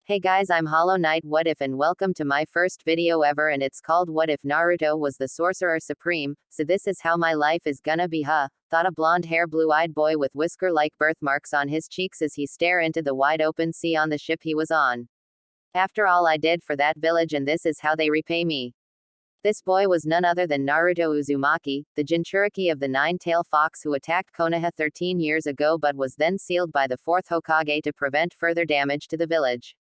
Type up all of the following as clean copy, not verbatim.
Hey guys, I'm Hollow Knight What If and welcome to my first video ever, and it's called What If Naruto was the Sorcerer Supreme. So this is how my life is gonna be, huh? Thought a blonde-haired blue-eyed boy with whisker-like birthmarks on his cheeks as he stare into the wide open sea on the ship he was on. After all I did for that village, and this is how they repay me. This boy was none other than Naruto Uzumaki, the Jinchuriki of the Nine-Tailed Fox who attacked Konoha 13 years ago but was then sealed by the 4th Hokage to prevent further damage to the village.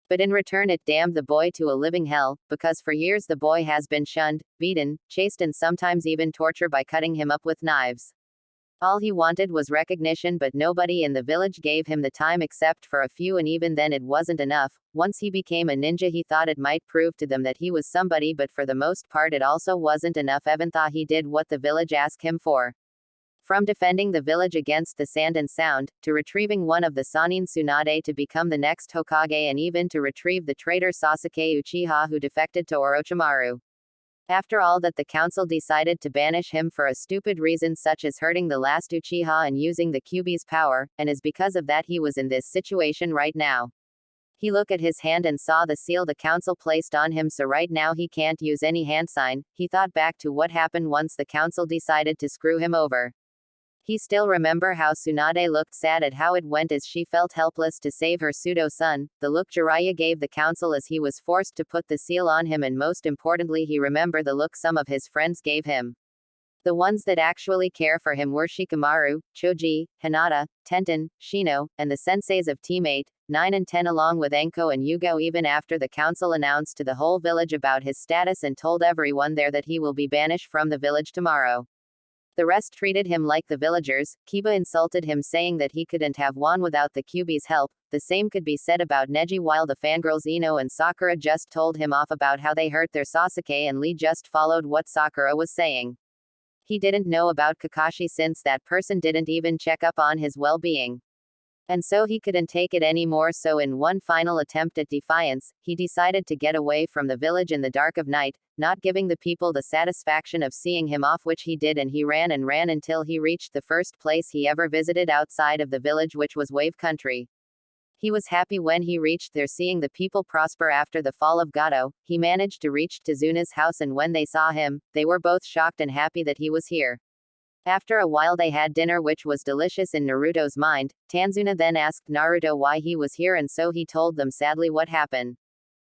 But in return it damned the boy to a living hell, because for years the boy has been shunned, beaten, chased and sometimes even tortured by cutting him up with knives. All he wanted was recognition, but nobody in the village gave him the time except for a few, and even then it wasn't enough. Once he became a ninja he thought it might prove to them that he was somebody, but for the most part it also wasn't enough. Even though he did what the village asked him for. From defending the village against the sand and sound, to retrieving one of the Sannin Tsunade to become the next Hokage, and even to retrieve the traitor Sasuke Uchiha who defected to Orochimaru. After all that, the council decided to banish him for a stupid reason such as hurting the last Uchiha and using the Kyuubi's power, and is because of that he was in this situation right now. He looked at his hand and saw the seal the council placed on him, so right now he can't use any hand sign. He thought back to what happened once the council decided to screw him over. He still remember how Tsunade looked sad at how it went as she felt helpless to save her pseudo-son, the look Jiraiya gave the council as he was forced to put the seal on him, and most importantly he remembered the look some of his friends gave him. The ones that actually care for him were Shikamaru, Choji, Hinata, Tenten, Shino, and the senseis of Team 8, 9 and 10 along with Enko and Yugo, even after the council announced to the whole village about his status and told everyone there that he will be banished from the village tomorrow. The rest treated him like the villagers. Kiba insulted him saying that he couldn't have won without the Kyuubi's help. The same could be said about Neji, while the fangirls Ino and Sakura just told him off about how they hurt their Sasuke, and Lee just followed what Sakura was saying. He didn't know about Kakashi since that person didn't even check up on his well-being. And so he couldn't take it anymore, so in one final attempt at defiance, he decided to get away from the village in the dark of night, not giving the people the satisfaction of seeing him off, which he did, and he ran and ran until he reached the first place he ever visited outside of the village, which was Wave Country. He was happy when he reached there, seeing the people prosper after the fall of Gato. He managed to reach Tazuna's house, and when they saw him, they were both shocked and happy that he was here. After a while they had dinner, which was delicious in Naruto's mind. Tanzuna then asked Naruto why he was here, and so he told them sadly what happened.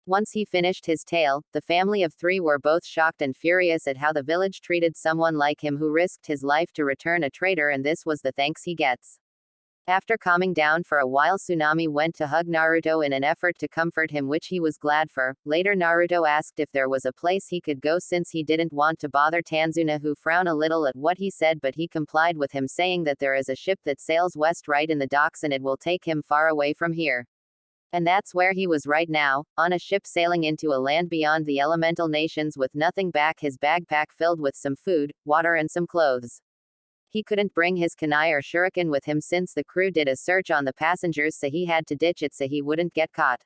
Once he finished his tale, the family of 3 were both shocked and furious at how the village treated someone like him who risked his life to return a traitor, and this was the thanks he gets. After calming down for a while, Tsunami went to hug Naruto in an effort to comfort him, which he was glad for. Later Naruto asked if there was a place he could go since he didn't want to bother Tanzuna, who frowned a little at what he said, but he complied with him, saying that there is a ship that sails west right in the docks and it will take him far away from here. And that's where he was right now, on a ship sailing into a land beyond the elemental nations with nothing back his backpack filled with some food, water and some clothes. He couldn't bring his kunai or shuriken with him since the crew did a search on the passengers, so he had to ditch it so he wouldn't get caught.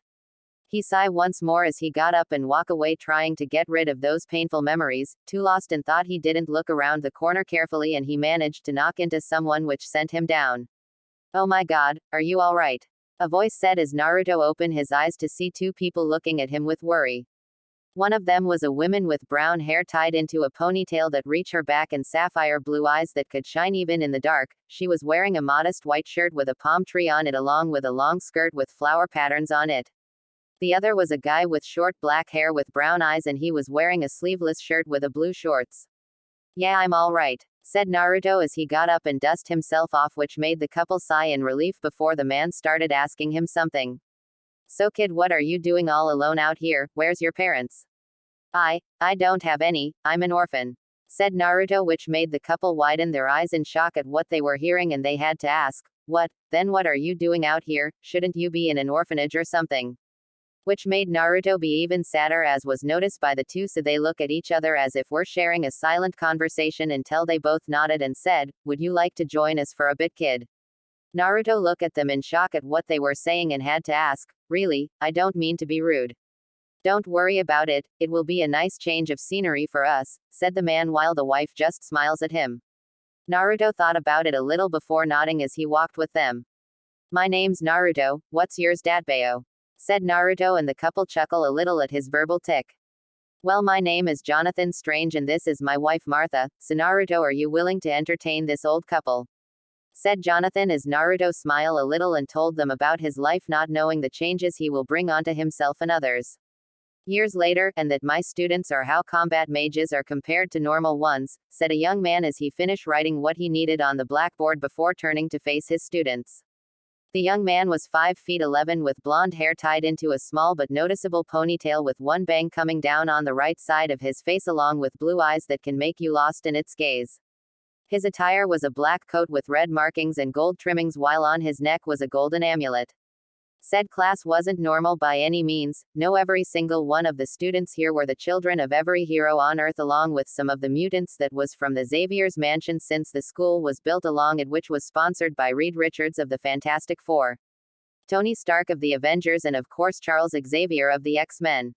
He sighed once more as he got up and walked away, trying to get rid of those painful memories, too lost and thought he didn't look around the corner carefully, and he managed to knock into someone, which sent him down. "Oh my god, are you alright?" a voice said as Naruto opened his eyes to see 2 people looking at him with worry. One of them was a woman with brown hair tied into a ponytail that reached her back and sapphire blue eyes that could shine even in the dark. She was wearing a modest white shirt with a palm tree on it along with a long skirt with flower patterns on it. The other was a guy with short black hair with brown eyes, and he was wearing a sleeveless shirt with a blue shorts. "Yeah, I'm alright," said Naruto as he got up and dusted himself off, which made the couple sigh in relief before the man started asking him something. "So kid, what are you doing all alone out here? Where's your parents?" I don't have any, I'm an orphan," said Naruto, which made the couple widen their eyes in shock at what they were hearing, and they had to ask, "What? Then what are you doing out here? Shouldn't you be in an orphanage or something?" Which made Naruto be even sadder, as was noticed by the 2, so they look at each other as if we're sharing a silent conversation until they both nodded and said, "Would you like to join us for a bit, kid?" Naruto looked at them in shock at what they were saying and had to ask, "Really, I don't mean to be rude." "Don't worry about it, it will be a nice change of scenery for us," said the man, while the wife just smiles at him. Naruto thought about it a little before nodding as he walked with them. "My name's Naruto, what's yours, Datbayo?" said Naruto, and the couple chuckle a little at his verbal tick. Well, my name is Jonathan Strange and this is my wife Martha, so Naruto, are you willing to entertain this old couple? Said Jonathan as Naruto smiled a little and told them about his life, not knowing the changes he will bring onto himself and others. Years later, and that my students are how combat mages are compared to normal ones, said a young man as he finished writing what he needed on the blackboard before turning to face his students. The young man was 5 feet 11 with blonde hair tied into a small but noticeable ponytail with one bang coming down on the right side of his face, along with blue eyes that can make you lost in its gaze. His attire was a black coat with red markings and gold trimmings, while on his neck was a golden amulet. Said class wasn't normal by any means. No, every single one of the students here were the children of every hero on Earth, along with some of the mutants that was from the Xavier's mansion since the school was built along it, which was sponsored by Reed Richards of the Fantastic Four, Tony Stark of the Avengers, and of course Charles Xavier of the X-Men.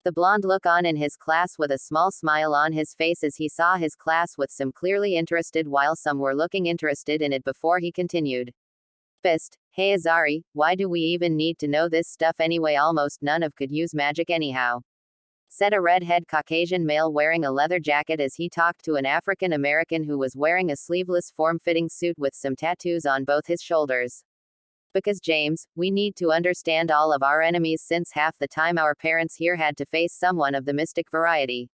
The blonde look on in his class with a small smile on his face as he saw his class with some clearly interested, while some were looking interested in it, before he continued. Fist, hey Azari, why do we even need to know this stuff anyway? Almost none of could use magic anyhow, said a redhead Caucasian male wearing a leather jacket as he talked to an African American who was wearing a sleeveless form-fitting suit with some tattoos on both his shoulders. Because James, we need to understand all of our enemies, since half the time our parents here had to face someone of the mystic variety,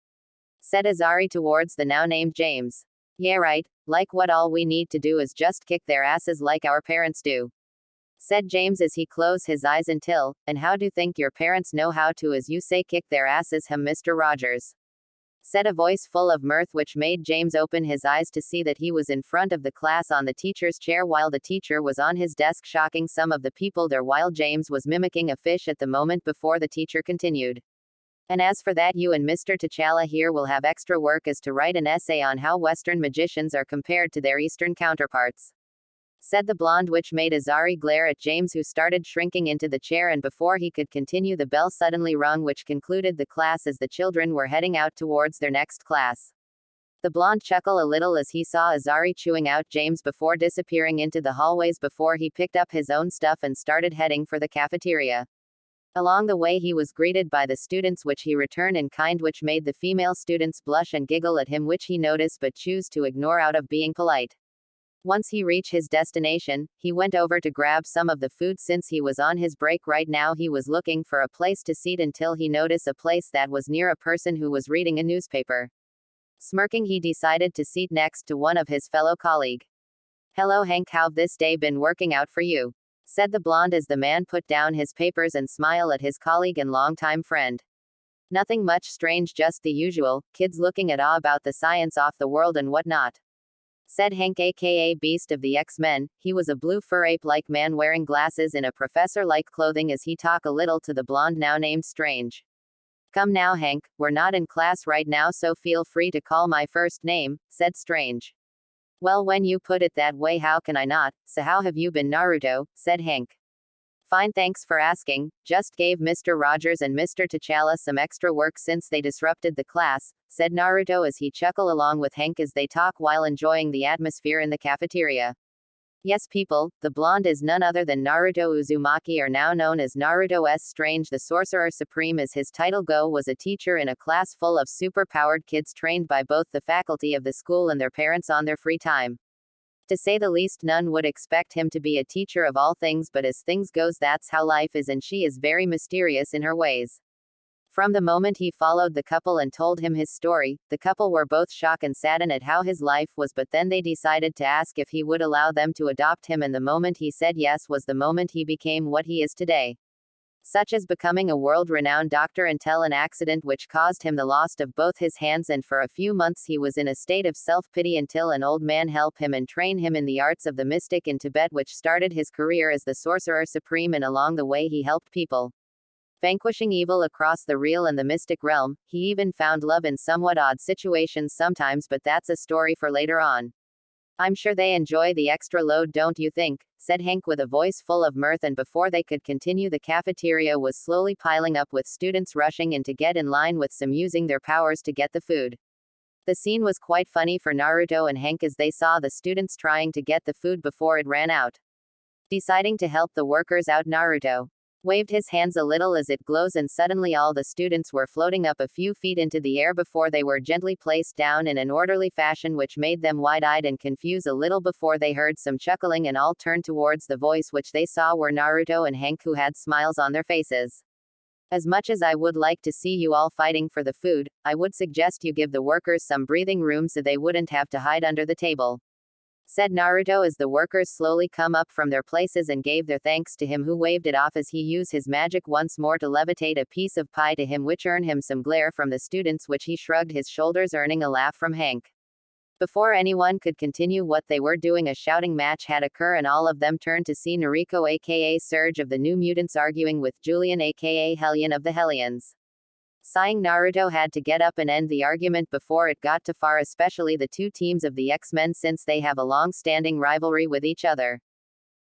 said Azari towards the now named James. Yeah right, like what all we need to do is just kick their asses like our parents do, said James as he closed his eyes until, and how do you think your parents know how to, as you say, kick their asses, Mr. Rogers? Said a voice full of mirth, which made James open his eyes to see that he was in front of the class on the teacher's chair while the teacher was on his desk, shocking some of the people there while James was mimicking a fish at the moment before the teacher continued. And as for that, you and Mr. T'Challa here will have extra work as to write an essay on how Western magicians are compared to their Eastern counterparts, said the blonde, which made Azari glare at James, who started shrinking into the chair, and before he could continue the bell suddenly rung, which concluded the class as the children were heading out towards their next class. The blonde chuckled a little as he saw Azari chewing out James before disappearing into the hallways before he picked up his own stuff and started heading for the cafeteria. Along the way he was greeted by the students, which he returned in kind, which made the female students blush and giggle at him, which he noticed but chose to ignore out of being polite. Once he reached his destination, he went over to grab some of the food since he was on his break right now. He was looking for a place to seat until he noticed a place that was near a person who was reading a newspaper. Smirking, he decided to seat next to one of his fellow colleague. Hello Hank, how've this day been working out for you? Said the blonde as the man put down his papers and smiled at his colleague and longtime friend. Nothing much strange, just the usual, kids looking at awe about the science off the world and whatnot, said Hank, aka Beast of the X-Men. He was a blue fur ape-like man wearing glasses in a professor-like clothing as he talked a little to the blonde now named Strange. Come now Hank, we're not in class right now, so feel free to call my first name, said Strange. Well, when you put it that way, how can I not? So how have you been, Naruto? Said Hank. Fine, thanks for asking. Just gave Mr. Rogers and Mr. T'Challa some extra work since they disrupted the class, said Naruto as he chuckled along with Hank as they talk while enjoying the atmosphere in the cafeteria. Yes people, the blonde is none other than Naruto Uzumaki, or now known as Naruto S. Strange, the Sorcerer Supreme as his title go, was a teacher in a class full of super-powered kids trained by both the faculty of the school and their parents on their free time. To say the least, none would expect him to be a teacher of all things, but as things goes, that's how life is, and she is very mysterious in her ways. From the moment he followed the couple and told him his story, the couple were both shocked and saddened at how his life was, but then they decided to ask if he would allow them to adopt him, and the moment he said yes was the moment he became what he is today. Such as becoming a world-renowned doctor until an accident which caused him the loss of both his hands, and for a few months he was in a state of self-pity until an old man helped him and trained him in the arts of the mystic in Tibet, which started his career as the Sorcerer Supreme, and along the way he helped people vanquishing evil across the real and the mystic realm. He even found love in somewhat odd situations sometimes, but that's a story for later on. I'm sure they enjoy the extra load, don't you think? Said Hank with a voice full of mirth, and before they could continue, the cafeteria was slowly piling up with students rushing in to get in line, with some using their powers to get the food. The scene was quite funny for Naruto and Hank as they saw the students trying to get the food before it ran out. Deciding to help the workers out, Naruto waved his hands a little as it glows, and suddenly all the students were floating up a few feet into the air before they were gently placed down in an orderly fashion, which made them wide-eyed and confused a little before they heard some chuckling, and all turned towards the voice, which they saw were Naruto and Hank, who had smiles on their faces. As much as I would like to see you all fighting for the food, I would suggest you give the workers some breathing room so they wouldn't have to hide under the table," said Naruto as the workers slowly come up from their places and gave their thanks to him, who waved it off as he used his magic once more to levitate a piece of pie to him, which earned him some glare from the students, which he shrugged his shoulders, earning a laugh from Hank. Before anyone could continue what they were doing, a shouting match had occurred, and all of them turned to see Noriko aka Surge of the New Mutants arguing with Julian aka Hellion of the Hellions. Sighing, Naruto had to get up and end the argument before it got too far, especially the two teams of the X-Men, since they have a long-standing rivalry with each other.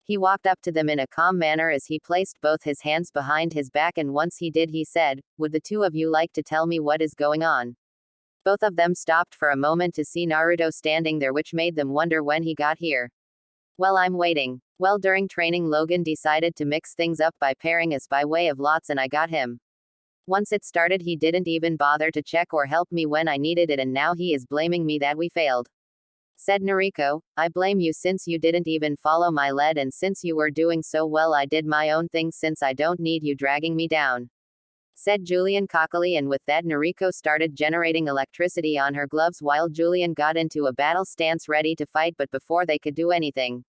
He walked up to them in a calm manner as he placed both his hands behind his back, and once he did, he said, "Would the two of you like to tell me what is going on?" Both of them stopped for a moment to see Naruto standing there, which made them wonder when he got here. "Well, I'm waiting." "Well, during training Logan decided to mix things up by pairing us by way of lots, and I got him. Once it started, he didn't even bother to check or help me when I needed it, and now he is blaming me that we failed," said Noriko. "I blame you, since you didn't even follow my lead, and since you were doing so well I did my own thing, since I don't need you dragging me down," said Julian cockily, and with that Noriko started generating electricity on her gloves while Julian got into a battle stance ready to fight, but before they could do anything.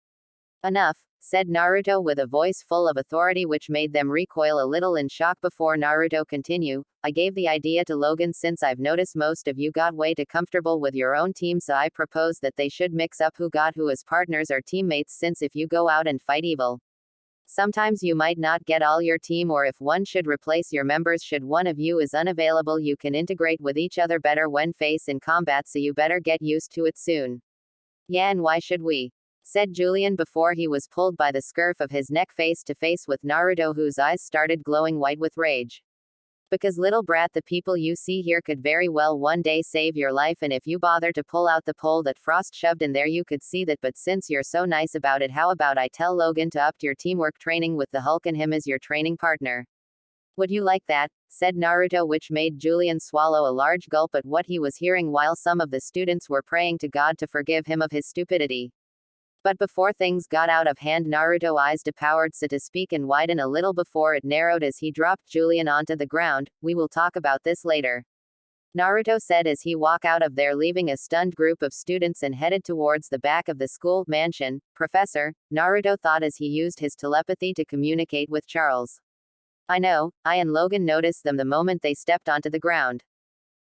"Enough," said Naruto with a voice full of authority, which made them recoil a little in shock before Naruto continued. "I gave the idea to Logan since I've noticed most of you got way too comfortable with your own team, so I propose that they should mix up who got who as partners or teammates, since if you go out and fight evil, sometimes you might not get all your team, or if one should replace your members should one of you is unavailable, you can integrate with each other better when face in combat, so you better get used to it soon." "Yeah, and why should we?" said Julian before he was pulled by the scurf of his neck face to face with Naruto, whose eyes started glowing white with rage. "Because, little brat, the people you see here could very well one day save your life, and if you bother to pull out the pole that Frost shoved in there you could see that, but since you're so nice about it, how about I tell Logan to up your teamwork training with the Hulk and him as your training partner? Would you like that?" said Naruto, which made Julian swallow a large gulp at what he was hearing, while some of the students were praying to God to forgive him of his stupidity. But before things got out of hand, Naruto's eyes devoured, so to speak, and widened a little before it narrowed as he dropped Julian onto the ground. "We will talk about this later," Naruto said as he walked out of there, leaving a stunned group of students and headed towards the back of the school mansion. "Professor," Naruto thought as he used his telepathy to communicate with Charles. "I know, I and Logan noticed them the moment they stepped onto the ground.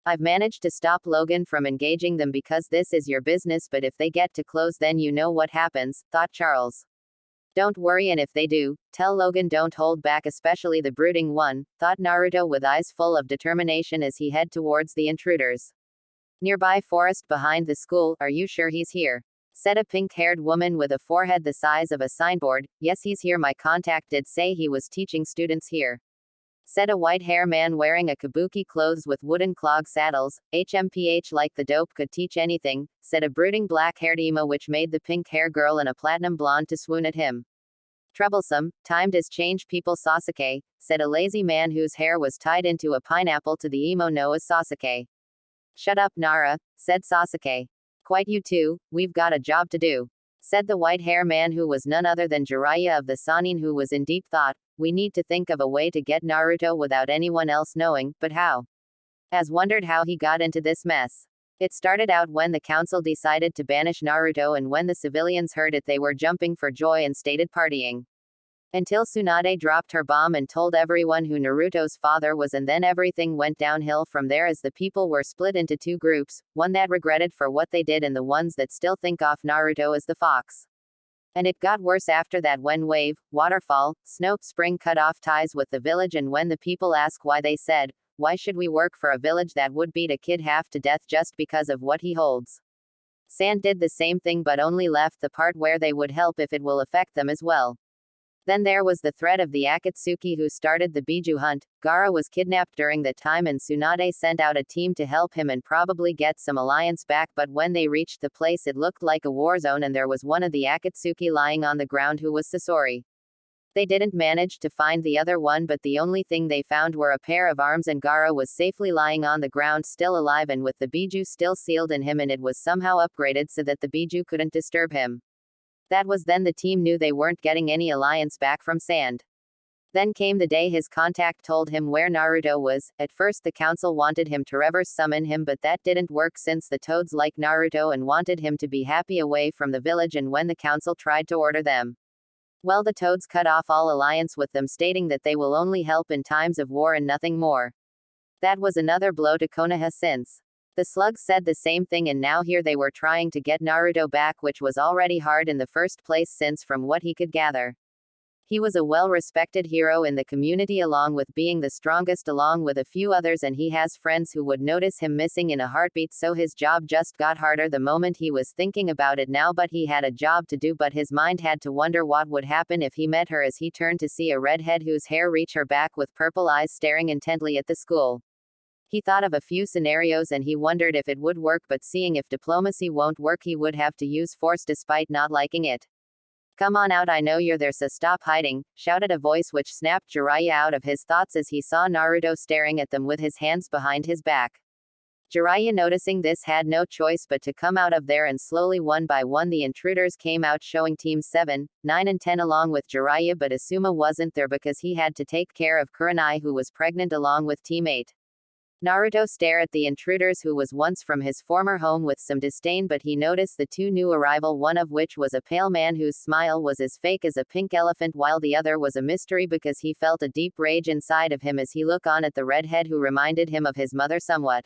I've managed to stop Logan from engaging them because this is your business, but if they get too close then you know what happens," thought Charles. "Don't worry, and if they do, tell Logan don't hold back, especially the brooding one," thought Naruto with eyes full of determination as he head towards the intruders. Nearby forest behind the school. "Are you sure he's here?" said a pink-haired woman with a forehead the size of a signboard. "Yes, he's here. My contact did say he was teaching students here," said a white-hair man wearing a kabuki clothes with wooden clog saddles. "HMPH, like the dope could teach anything," said a brooding black-haired emo, which made the pink-hair girl and a platinum blonde to swoon at him. "Troublesome, time does change people, Sasuke," said a lazy man whose hair was tied into a pineapple to the emo known as Sasuke. "Shut up, Nara," said Sasuke. "Quite you too, we've got a job to do," said the white-hair man, who was none other than Jiraiya of the Sannin, who was in deep thought. "We need to think of a way to get Naruto without anyone else knowing, but how?" As wondered how he got into this mess. It started out when the council decided to banish Naruto, and when the civilians heard it they were jumping for joy and started partying. Until Tsunade dropped her bomb and told everyone who Naruto's father was, and then everything went downhill from there as the people were split into two groups, one that regretted for what they did and the ones that still think of Naruto as the fox. And it got worse after that when Wave, Waterfall, Snow, Spring cut off ties with the village, and when the people asked why they said, "Why should we work for a village that would beat a kid half to death just because of what he holds?" Sand did the same thing, but only left the part where they would help if it will affect them as well. Then there was the threat of the Akatsuki who started the Biju hunt. Gaara was kidnapped during that time, and Tsunade sent out a team to help him and probably get some alliance back, but when they reached the place it looked like a war zone, and there was one of the Akatsuki lying on the ground who was Sasori. They didn't manage to find the other one, but the only thing they found were a pair of arms, and Gaara was safely lying on the ground, still alive and with the Biju still sealed in him, and it was somehow upgraded so that the Biju couldn't disturb him. That was then the team knew they weren't getting any alliance back from Sand. Then came the day his contact told him where Naruto was. At first the council wanted him to reverse summon him, but that didn't work since the toads like Naruto and wanted him to be happy away from the village, and when the council tried to order them, well, the toads cut off all alliance with them, stating that they will only help in times of war and nothing more. That was another blow to Konoha, since the slugs said the same thing, and now here they were trying to get Naruto back, which was already hard in the first place since from what he could gather, he was a well-respected hero in the community, along with being the strongest along with a few others, and he has friends who would notice him missing in a heartbeat, so his job just got harder the moment he was thinking about it now. But he had a job to do, but his mind had to wonder what would happen if he met her, as he turned to see a redhead whose hair reached her back with purple eyes staring intently at the school. He thought of a few scenarios and he wondered if it would work, but seeing if diplomacy won't work, he would have to use force despite not liking it. "Come on out, I know you're there, so stop hiding," shouted a voice which snapped Jiraiya out of his thoughts as he saw Naruto staring at them with his hands behind his back. Jiraiya, noticing this, had no choice but to come out of there, and slowly one by one the intruders came out, showing teams 7, 9 and 10 along with Jiraiya, but Asuma wasn't there because he had to take care of Kurenai, who was pregnant, along with team 8. Naruto stared at the intruders, who was once from his former home, with some disdain, but he noticed the two new arrival, one of which was a pale man whose smile was as fake as a pink elephant, while the other was a mystery because he felt a deep rage inside of him as he looked on at the redhead, who reminded him of his mother somewhat.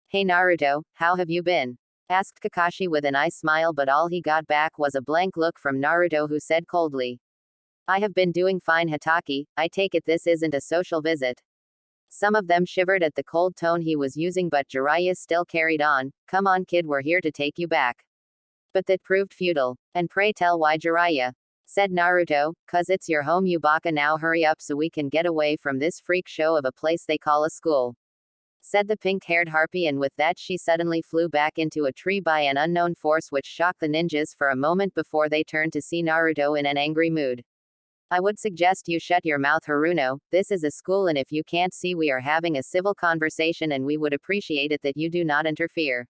"Hey Naruto, how have you been?" asked Kakashi with an eye smile, but all he got back was a blank look from Naruto, who said coldly, "I have been doing fine, Hatake. I take it this isn't a social visit." Some of them shivered at the cold tone he was using, but Jiraiya still carried on, "Come on kid, we're here to take you back." But that proved futile. "And pray tell why, Jiraiya?" said Naruto. "'Cause it's your home, you baka. Now hurry up so we can get away from this freak show of a place they call a school," said the pink-haired harpy, and with that she suddenly flew back into a tree by an unknown force which shocked the ninjas for a moment before they turned to see Naruto in an angry mood. "I would suggest you shut your mouth, Haruno. This is a school, and if you can't see, we are having a civil conversation, and we would appreciate it that you do not interfere."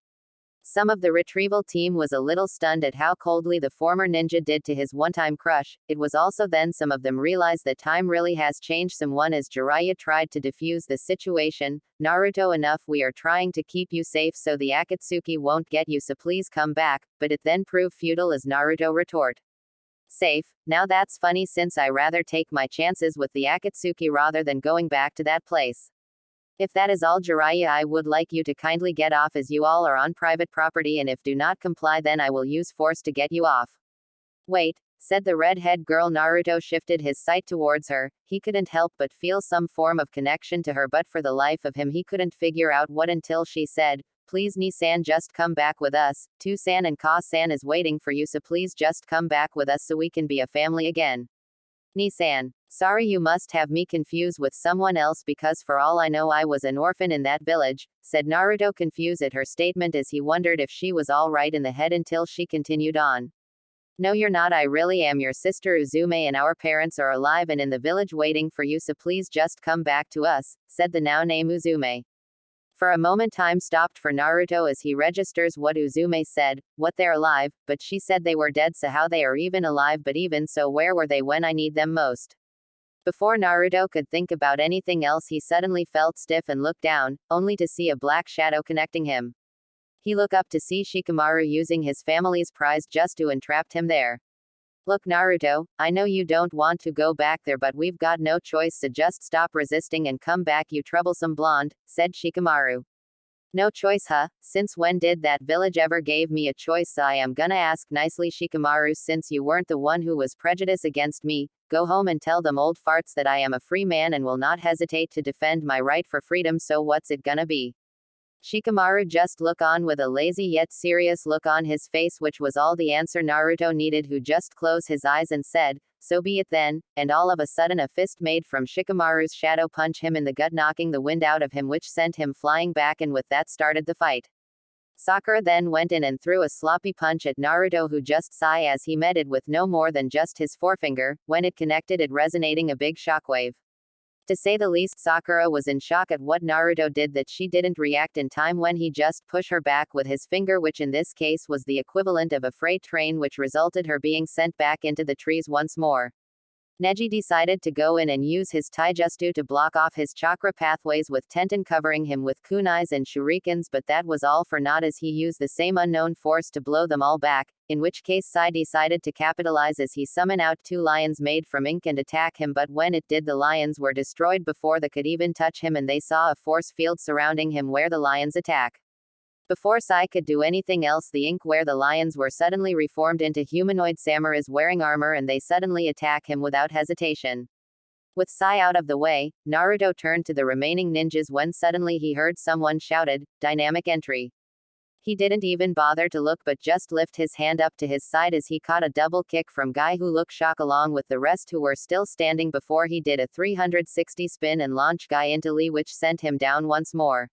Some of the retrieval team was a little stunned at how coldly the former ninja did to his one-time crush. It was also then some of them realized that time really has changed someone as Jiraiya tried to defuse the situation. "Naruto, enough, we are trying to keep you safe so the Akatsuki won't get you, so please come back," but it then proved futile as Naruto retort, "Safe? Now that's funny, since I rather take my chances with the Akatsuki rather than going back to that place. If that is all, Jiraiya, I would like you to kindly get off, as you all are on private property, and if do not comply then I will use force to get you off." "Wait," said the red-haired girl. Naruto shifted his sight towards her. He couldn't help but feel some form of connection to her, but for the life of him he couldn't figure out what, until she said, "Please Ni-san, just come back with us. Tu-san and Ka-san is waiting for you, so please just come back with us so we can be a family again." "Ni-san. Sorry, you must have me confused with someone else, because for all I know I was an orphan in that village," said Naruto, confused at her statement as he wondered if she was all right in the head, until she continued on. "No, you're not. I really am your sister Uzume, and our parents are alive and in the village waiting for you, so please just come back to us," said the now named Uzume. For a moment time stopped for Naruto as he registers what Uzume said. "What, they're alive? But she said they were dead, so how they are even alive? But even so, where were they when I need them most?" Before Naruto could think about anything else, he suddenly felt stiff and looked down, only to see a black shadow connecting him. He looked up to see Shikamaru using his family's prize just to entrap him there. "Look, Naruto, I know you don't want to go back there, but we've got no choice, so just stop resisting and come back, you troublesome blonde," said Shikamaru. "No choice, huh? Since when did that village ever gave me a choice? I am gonna ask nicely, Shikamaru, since you weren't the one who was prejudiced against me. Go home and tell them old farts that I am a free man and will not hesitate to defend my right for freedom, so what's it gonna be?" Shikamaru just looked on with a lazy yet serious look on his face, which was all the answer Naruto needed, who just closed his eyes and said, "So be it then," and all of a sudden a fist made from Shikamaru's shadow punched him in the gut, knocking the wind out of him, which sent him flying back, and with that started the fight. Sakura then went in and threw a sloppy punch at Naruto, who just sighed as he met it with no more than just his forefinger. When it connected, it resonating a big shockwave. To say the least, Sakura was in shock at what Naruto did, that she didn't react in time when he just pushed her back with his finger, which in this case was the equivalent of a freight train, which resulted her being sent back into the trees once more. Neji decided to go in and use his taijutsu to block off his chakra pathways, with Tenten covering him with kunais and shurikens, but that was all for naught as he used the same unknown force to blow them all back, in which case Sai decided to capitalize as he summoned out 2 lions made from ink and attack him, but when it did, the lions were destroyed before they could even touch him, and they saw a force field surrounding him where the lions attack. Before Sai could do anything else, the ink where the lions were suddenly reformed into humanoid samurais wearing armor, and they suddenly attack him without hesitation. With Sai out of the way, Naruto turned to the remaining ninjas when suddenly he heard someone shouted, "Dynamic entry." He didn't even bother to look, but just lift his hand up to his side as he caught a double kick from Guy, who looked shocked along with the rest who were still standing before he did a 360 spin and launch Guy into Lee, which sent him down once more.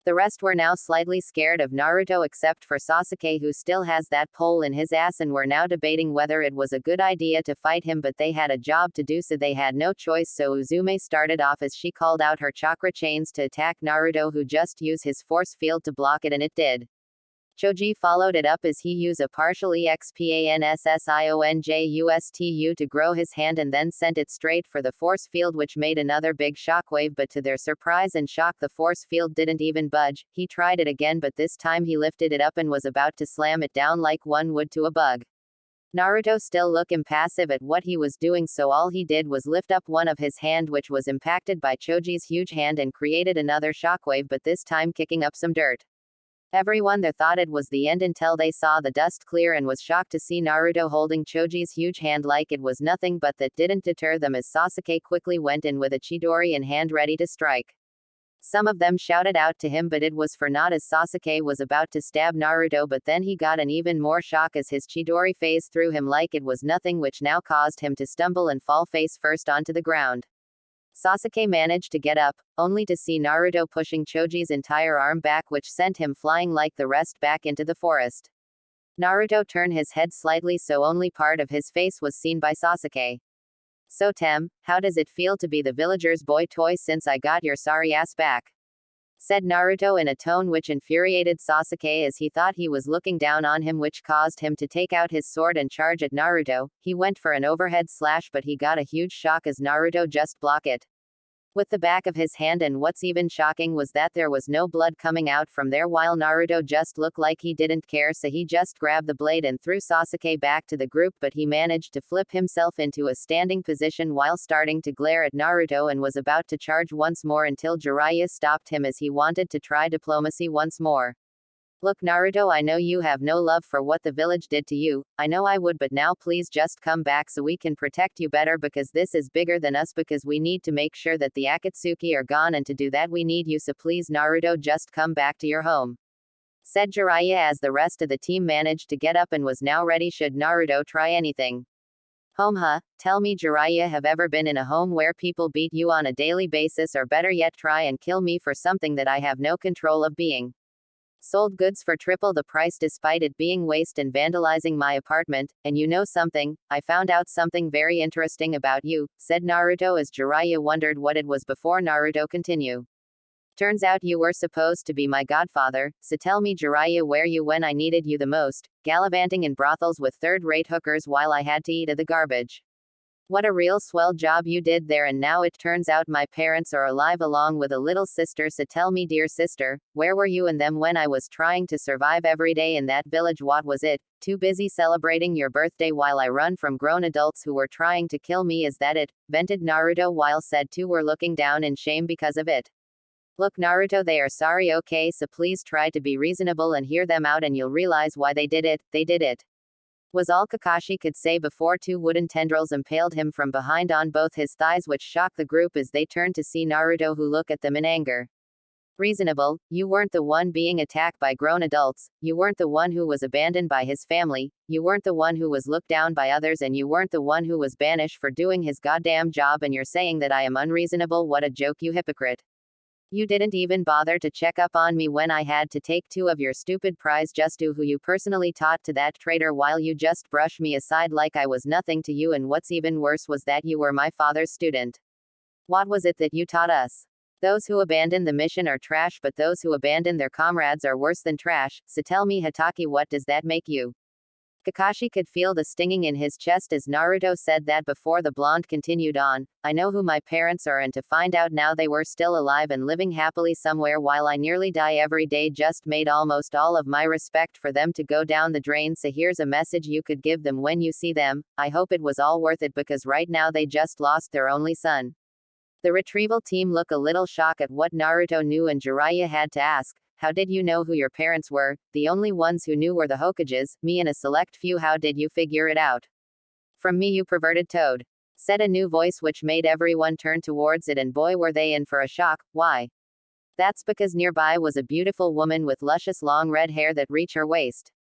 The rest were now slightly scared of Naruto except for Sasuke, who still has that pole in his ass, and were now debating whether it was a good idea to fight him, but they had a job to do, so they had no choice. So Uzume started off as she called out her chakra chains to attack Naruto, who just used his force field to block it, and it did. Choji followed it up as he used a partial expansionjustu to grow his hand and then sent it straight for the force field, which made another big shockwave, but to their surprise and shock, the force field didn't even budge. He tried it again, but this time he lifted it up and was about to slam it down like one would to a bug. Naruto still looked impassive at what he was doing, so all he did was lift up one of his hand, which was impacted by Choji's huge hand and created another shockwave, but this time kicking up some dirt. Everyone there thought it was the end until they saw the dust clear and was shocked to see Naruto holding Choji's huge hand like it was nothing, but that didn't deter them as Sasuke quickly went in with a Chidori in hand ready to strike. Some of them shouted out to him, but it was for naught as Sasuke was about to stab Naruto, but then he got an even more shock as his Chidori phased through him like it was nothing, which now caused him to stumble and fall face first onto the ground. Sasuke managed to get up, only to see Naruto pushing Choji's entire arm back, which sent him flying like the rest back into the forest. Naruto turned his head slightly so only part of his face was seen by Sasuke. "So Tem, how does it feel to be the villager's boy toy since I got your sorry ass back?" said Naruto in a tone which infuriated Sasuke as he thought he was looking down on him, which caused him to take out his sword and charge at Naruto. He went for an overhead slash, but he got a huge shock as Naruto just blocked it with the back of his hand, and what's even shocking was that there was no blood coming out from there, while Naruto just looked like he didn't care, so he just grabbed the blade and threw Sasuke back to the group, but he managed to flip himself into a standing position while starting to glare at Naruto and was about to charge once more until Jiraiya stopped him as he wanted to try diplomacy once more. "Look Naruto, I know you have no love for what the village did to you, I know I would, but now please just come back so we can protect you better, because this is bigger than us, because we need to make sure that the Akatsuki are gone, and to do that we need you, so please Naruto, just come back to your home," said Jiraiya as the rest of the team managed to get up and was now ready should Naruto try anything. "Home huh? Tell me Jiraiya, have ever been in a home where people beat you on a daily basis, or better yet try and kill me for something that I have no control of being? Sold goods for triple the price despite it being waste and vandalizing my apartment, and you know something, I found out something very interesting about you," said Naruto as Jiraiya wondered what it was before Naruto continued. "Turns out you were supposed to be my godfather, so tell me Jiraiya, where you when I needed you the most, gallivanting in brothels with third-rate hookers while I had to eat the garbage. What a real swell job you did there, and now it turns out my parents are alive along with a little sister, so tell me dear sister, where were you and them when I was trying to survive every day in that village? What was it? Too busy celebrating your birthday while I run from grown adults who were trying to kill me, is that it?" vented Naruto while said two were looking down in shame because of it. "Look Naruto, they are sorry, okay, so please try to be reasonable and hear them out and you'll realize why they did it, was all Kakashi could say before two wooden tendrils impaled him from behind on both his thighs, which shocked the group as they turned to see Naruto, who looked at them in anger. "Reasonable? You weren't the one being attacked by grown adults, you weren't the one who was abandoned by his family, you weren't the one who was looked down by others, and you weren't the one who was banished for doing his goddamn job, and you're saying that I am unreasonable? What a joke, you hypocrite." You didn't even bother to check up on me when I had to take two of your stupid prize just to who you personally taught to that traitor while you just brush me aside like I was nothing to you, and what's even worse was that you were my father's student. What was it that you taught us? Those who abandon the mission are trash, but those who abandon their comrades are worse than trash, so tell me Hatake, what does that make you? Kakashi could feel the stinging in his chest as Naruto said that before the blonde continued on. I know who my parents are, and to find out now they were still alive and living happily somewhere while I nearly die every day just made almost all of my respect for them to go down the drain, so here's a message you could give them when you see them. I hope it was all worth it because right now they just lost their only son. The retrieval team look a little shocked at what Naruto knew, and Jiraiya had to ask, how did you know who your parents were? The only ones who knew were the Hokages, me and a select few. How did you figure it out? From me, you perverted toad, said a new voice which made everyone turn towards it, and boy were they in for a shock. Why? That's because nearby was a beautiful woman with luscious long red hair that reached her waist.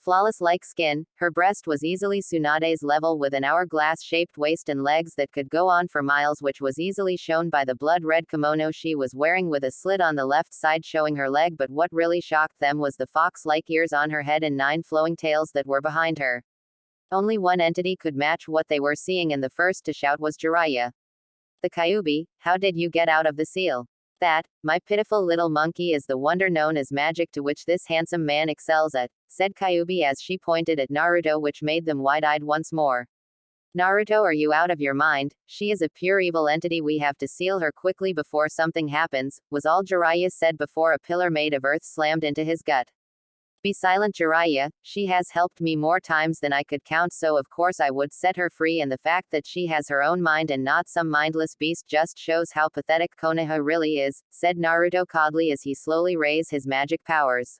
Flawless like skin, her breast was easily Tsunade's level with an hourglass-shaped waist and legs that could go on for miles, which was easily shown by the blood-red kimono she was wearing with a slit on the left side showing her leg, but what really shocked them was the fox-like ears on her head and 9 flowing tails that were behind her. Only one entity could match what they were seeing, and the first to shout was Jiraiya. The Kyuubi, how did you get out of the seal? That, my pitiful little monkey, is the wonder known as magic to which this handsome man excels at, said Kyuubi as she pointed at Naruto, which made them wide-eyed once more. Naruto, are you out of your mind? She is a pure evil entity, we have to seal her quickly before something happens, was all Jiraiya said before a pillar made of earth slammed into his gut. Be silent, Jiraiya, she has helped me more times than I could count, so of course I would set her free, and the fact that she has her own mind and not some mindless beast just shows how pathetic Konoha really is, said Naruto coldly as he slowly raised his magic powers.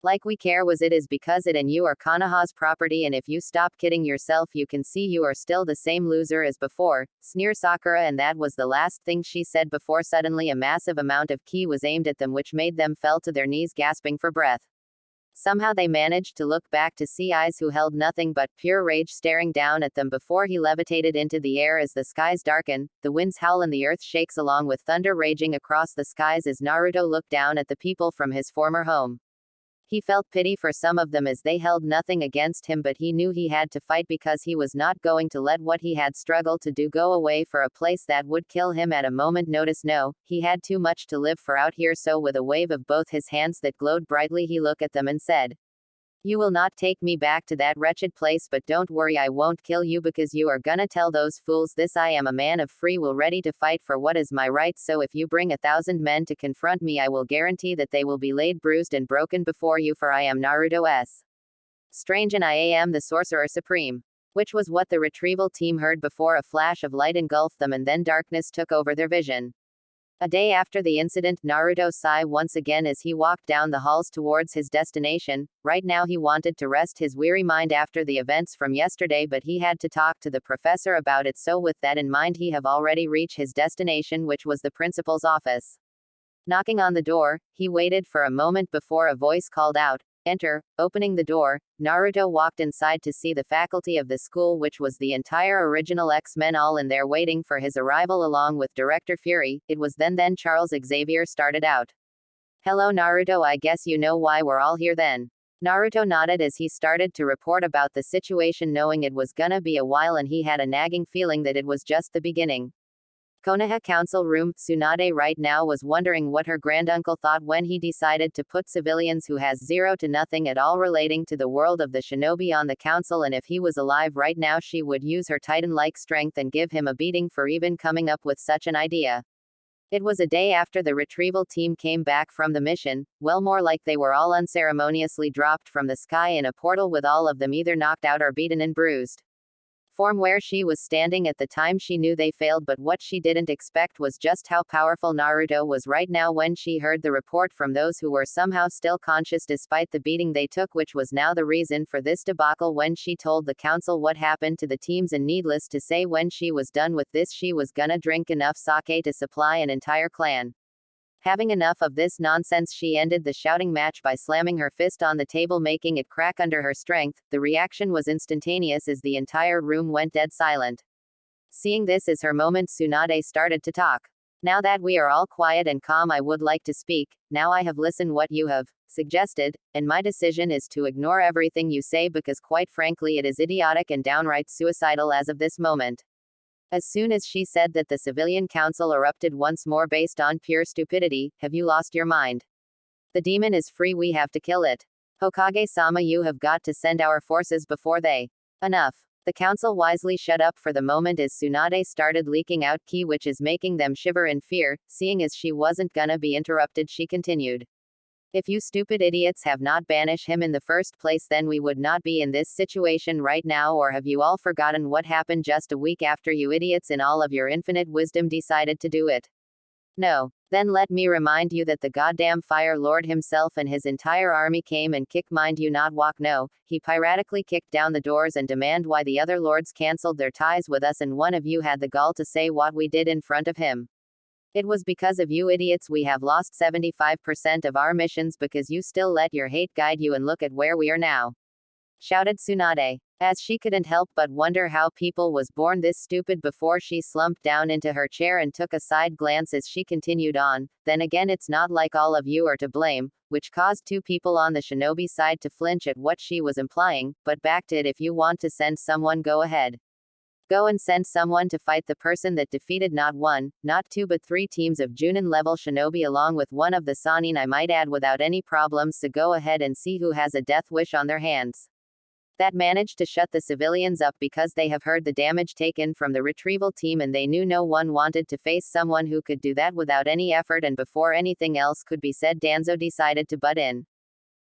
Like we care, was it is because it and you are Konoha's property, and if you stop kidding yourself you can see you are still the same loser as before, sneer Sakura, and that was the last thing she said before suddenly a massive amount of ki was aimed at them which made them fell to their knees gasping for breath. Somehow they managed to look back to see eyes who held nothing but pure rage staring down at them before he levitated into the air as the skies darken, the winds howl and the earth shakes along with thunder raging across the skies as Naruto looked down at the people from his former home. He felt pity for some of them as they held nothing against him, but he knew he had to fight because he was not going to let what he had struggled to do go away for a place that would kill him at a moment notice. No, he had too much to live for out here, so with a wave of both his hands that glowed brightly he looked at them and said, you will not take me back to that wretched place, but don't worry, I won't kill you because you are gonna tell those fools this. I am a man of free will ready to fight for what is my right, so if you bring 1,000 men to confront me I will guarantee that they will be laid bruised and broken before you, for I am Naruto S. Strange and I am the Sorcerer Supreme. Which was what the retrieval team heard before a flash of light engulfed them and then darkness took over their vision. A day after the incident, Naruto sighed once again as he walked down the halls towards his destination. Right now he wanted to rest his weary mind after the events from yesterday, but he had to talk to the professor about it, so with that in mind he have already reached his destination, which was the principal's office. Knocking on the door, he waited for a moment before a voice called out, enter. Opening the door, Naruto walked inside to see the faculty of the school, which was the entire original X-Men, all in there waiting for his arrival along with Director Fury. It was then Charles Xavier started out. Hello Naruto, I guess you know why we're all here then. Naruto nodded as he started to report about the situation, knowing it was gonna be a while and he had a nagging feeling that it was just the beginning. Konoha Council Room. Tsunade right now was wondering what her granduncle thought when he decided to put civilians who has zero to nothing at all relating to the world of the shinobi on the council, and if he was alive right now she would use her titan-like strength and give him a beating for even coming up with such an idea. It was a day after the retrieval team came back from the mission, well more like they were all unceremoniously dropped from the sky in a portal with all of them either knocked out or beaten and bruised. From where she was standing at the time she knew they failed, but what she didn't expect was just how powerful Naruto was right now when she heard the report from those who were somehow still conscious despite the beating they took, which was now the reason for this debacle. When she told the council what happened to the teams, and needless to say when she was done with this she was gonna drink enough sake to supply an entire clan. Having enough of this nonsense, she ended the shouting match by slamming her fist on the table, making it crack under her strength. The reaction was instantaneous as the entire room went dead silent. Seeing this as her moment, Tsunade started to talk. Now that we are all quiet and calm, I would like to speak. Now I have listened what you have suggested, and my decision is to ignore everything you say because quite frankly it is idiotic and downright suicidal as of this moment. As soon as she said that, the civilian council erupted once more based on pure stupidity. Have you lost your mind? The demon is free, we have to kill it. Hokage-sama, you have got to send our forces before they. Enough. The council wisely shut up for the moment as Tsunade started leaking out ki, which is making them shiver in fear. Seeing as she wasn't gonna be interrupted, she continued. If you stupid idiots have not banished him in the first place, then we would not be in this situation right now. Or have you all forgotten what happened just a week after you idiots in all of your infinite wisdom decided to do it? No. Then let me remind you that the goddamn Fire Lord himself and his entire army came and kicked, mind you, not walk, no, he piratically kicked down the doors and demand why the other lords cancelled their ties with us, and one of you had the gall to say what we did in front of him. It was because of you idiots we have lost 75% of our missions, because you still let your hate guide you, and look at where we are now. Shouted Tsunade. As she couldn't help but wonder how people was born this stupid before she slumped down into her chair and took a side glance as she continued on. Then again, it's not like all of you are to blame, which caused two people on the shinobi side to flinch at what she was implying, but backed it. If you want to send someone, go ahead. Go and send someone to fight the person that defeated not one, not two, but three teams of Junin level shinobi along with one of the Sanin, I might add, without any problems, so go ahead and see who has a death wish on their hands. That managed to shut the civilians up because they have heard the damage taken from the retrieval team, and they knew no one wanted to face someone who could do that without any effort, and before anything else could be said, Danzo decided to butt in.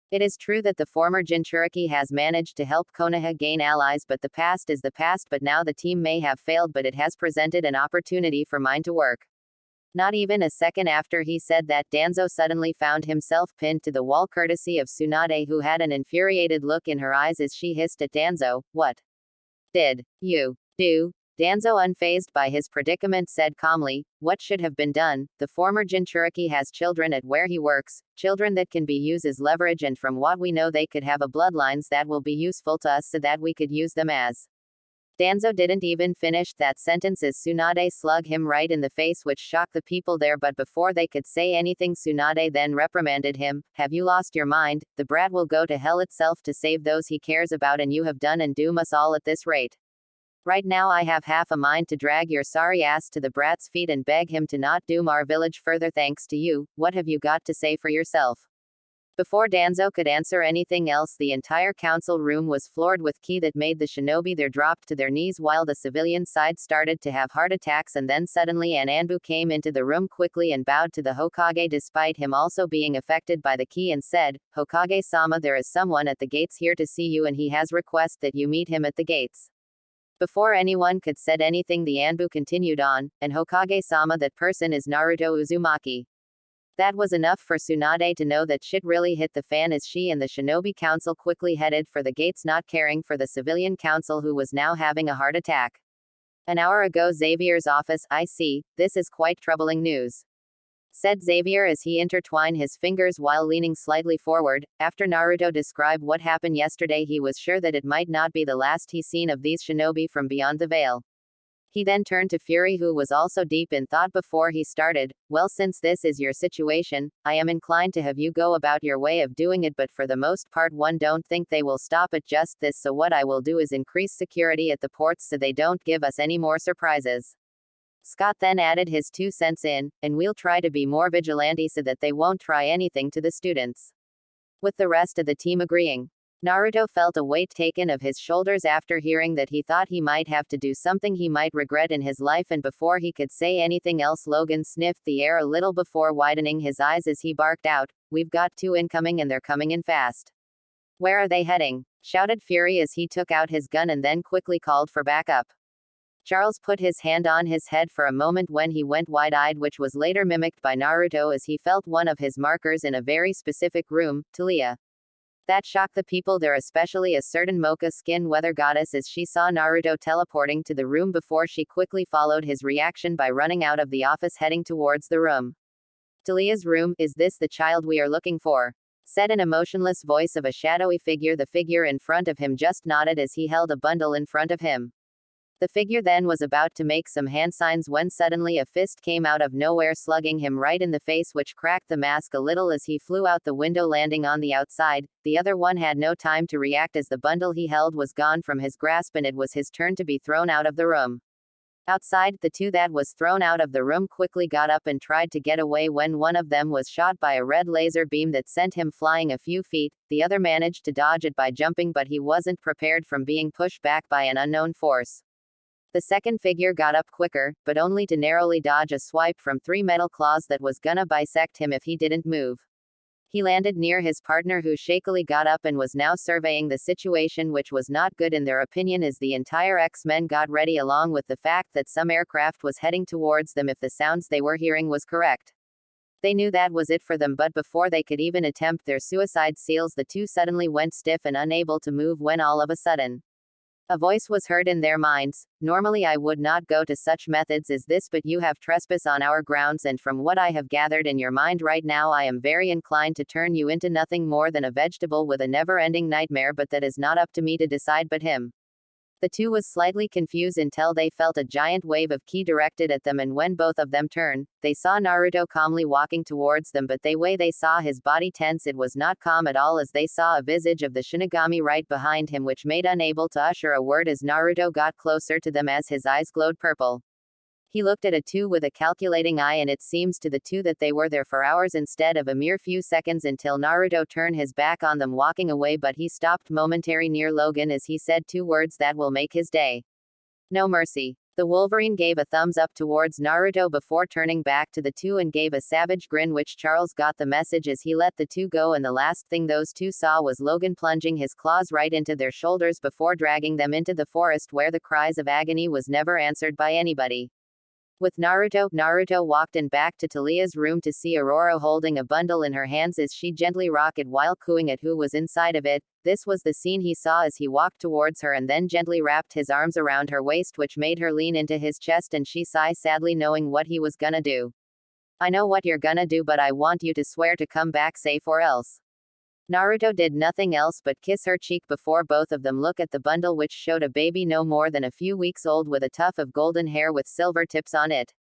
It is true that the former Jinchuriki has managed to help Konoha gain allies, but the past is the past. But now the team may have failed, but it has presented an opportunity for mine to work. Not even a second after he said that, Danzo suddenly found himself pinned to the wall courtesy of Tsunade, who had an infuriated look in her eyes as she hissed at Danzo. What did you do? Danzo, unfazed by his predicament, said calmly, what should have been done? The former Jinchuriki has children at where he works, children that can be used as leverage, and from what we know they could have a bloodlines that will be useful to us so that we could use them as. Danzo didn't even finish that sentence as Tsunade slugged him right in the face, which shocked the people there, but before they could say anything, Tsunade then reprimanded him. Have you lost your mind? The brat will go to hell itself to save those he cares about, and you have done and doom us all at this rate. Right now I have half a mind to drag your sorry ass to the brat's feet and beg him to not doom our village further thanks to you. What have you got to say for yourself? Before Danzo could answer anything else, the entire council room was floored with ki that made the shinobi there dropped to their knees, while the civilian side started to have heart attacks, and then suddenly an Anbu came into the room quickly and bowed to the Hokage despite him also being affected by the ki, and said, Hokage-sama, there is someone at the gates here to see you, and he has request that you meet him at the gates. Before anyone could said anything, the Anbu continued on, and Hokage-sama, that person is Naruto Uzumaki. That was enough for Tsunade to know that shit really hit the fan as she and the shinobi council quickly headed for the gates, not caring for the civilian council who was now having a heart attack. An hour ago, Xavier's office. I see, this is quite troubling news, said Xavier as he intertwined his fingers while leaning slightly forward. After Naruto described what happened yesterday, he was sure that it might not be the last he seen of these shinobi from beyond the veil. He then turned to Fury, who was also deep in thought before he started. Well, since this is your situation, I am inclined to have you go about your way of doing it, but for the most part one don't think they will stop at just this, so what I will do is increase security at the ports so they don't give us any more surprises. Scott then added his 2 cents in, and we'll try to be more vigilante so that they won't try anything to the students. With the rest of the team agreeing, Naruto felt a weight taken of his shoulders after hearing that. He thought he might have to do something he might regret in his life, and before he could say anything else, Logan sniffed the air a little before widening his eyes as he barked out, we've got 2 incoming and they're coming in fast. Where are they heading? Shouted Fury as he took out his gun and then quickly called for backup. Charles put his hand on his head for a moment when he went wide-eyed, which was later mimicked by Naruto as he felt one of his markers in a very specific room, Talia. That shocked the people there, especially a certain mocha skin weather goddess, as she saw Naruto teleporting to the room before she quickly followed his reaction by running out of the office heading towards the room. Talia's room, is this the child we are looking for? Said an emotionless voice of a shadowy figure. The figure in front of him just nodded as he held a bundle in front of him. The figure then was about to make some hand signs when suddenly a fist came out of nowhere, slugging him right in the face, which cracked the mask a little as he flew out the window, landing on the outside. The other one had no time to react as the bundle he held was gone from his grasp and it was his turn to be thrown out of the room. Outside, the two that was thrown out of the room quickly got up and tried to get away when one of them was shot by a red laser beam that sent him flying a few feet. The other managed to dodge it by jumping, but he wasn't prepared from being pushed back by an unknown force. The second figure got up quicker, but only to narrowly dodge a swipe from 3 metal claws that was gonna bisect him if he didn't move. He landed near his partner, who shakily got up and was now surveying the situation, which was not good in their opinion, as the entire X-Men got ready, along with the fact that some aircraft was heading towards them if the sounds they were hearing was correct. They knew that was it for them, but before they could even attempt their suicide seals, the two suddenly went stiff and unable to move when all of a sudden, a voice was heard in their minds. Normally I would not go to such methods as this, but you have trespassed on our grounds, and from what I have gathered in your mind right now, I am very inclined to turn you into nothing more than a vegetable with a never-ending nightmare, but that is not up to me to decide but him. The two was slightly confused until they felt a giant wave of ki directed at them, and when both of them turned, they saw Naruto calmly walking towards them, but the way they saw his body tense, it was not calm at all, as they saw a visage of the Shinigami right behind him, which made unable to utter a word as Naruto got closer to them as his eyes glowed purple. He looked at the two with a calculating eye, and it seems to the two that they were there for hours instead of a mere few seconds, until Naruto turned his back on them walking away, but he stopped momentarily near Logan as he said 2 words that will make his day. No mercy. The Wolverine gave a thumbs up towards Naruto before turning back to the two and gave a savage grin, which Charles got the message as he let the two go, and the last thing those two saw was Logan plunging his claws right into their shoulders before dragging them into the forest, where the cries of agony was never answered by anybody. With Naruto walked in back to Talia's room to see Aurora holding a bundle in her hands as she gently rocked it while cooing at who was inside of it. This was the scene he saw as he walked towards her and then gently wrapped his arms around her waist, which made her lean into his chest, and she sighed sadly, knowing what he was gonna do. I know what you're gonna do, but I want you to swear to come back safe or else. Naruto did nothing else but kiss her cheek before both of them looked at the bundle, which showed a baby no more than a few weeks old with a tuft of golden hair with silver tips on it.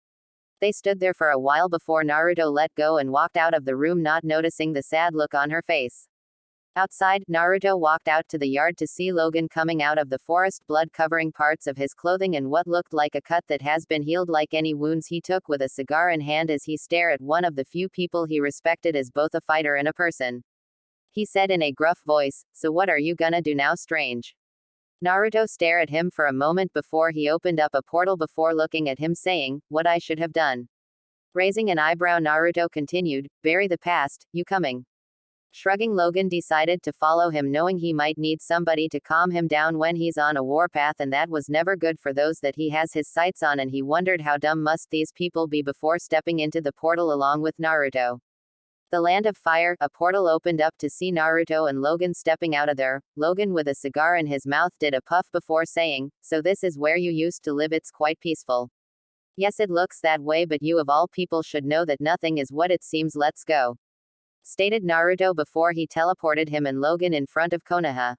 They stood there for a while before Naruto let go and walked out of the room, not noticing the sad look on her face. Outside, Naruto walked out to the yard to see Logan coming out of the forest, blood covering parts of his clothing and what looked like a cut that has been healed like any wounds he took, with a cigar in hand as he stared at one of the few people he respected as both a fighter and a person. He said in a gruff voice, "So what are you gonna do now, strange?" Naruto stared at him for a moment before he opened up a portal before looking at him, saying, "What I should have done." Raising an eyebrow, Naruto continued, "Bury the past, you coming?" Shrugging, Logan decided to follow him, knowing he might need somebody to calm him down when he's on a warpath, and that was never good for those that he has his sights on, and he wondered how dumb must these people be before stepping into the portal along with Naruto. The land of fire, a portal opened up to see Naruto and Logan stepping out of there. Logan, with a cigar in his mouth, did a puff before saying, "So this is where you used to live? It's quite peaceful." "Yes, it looks that way, but you of all people should know that nothing is what it seems. Let's go," stated Naruto before he teleported him and Logan in front of Konoha.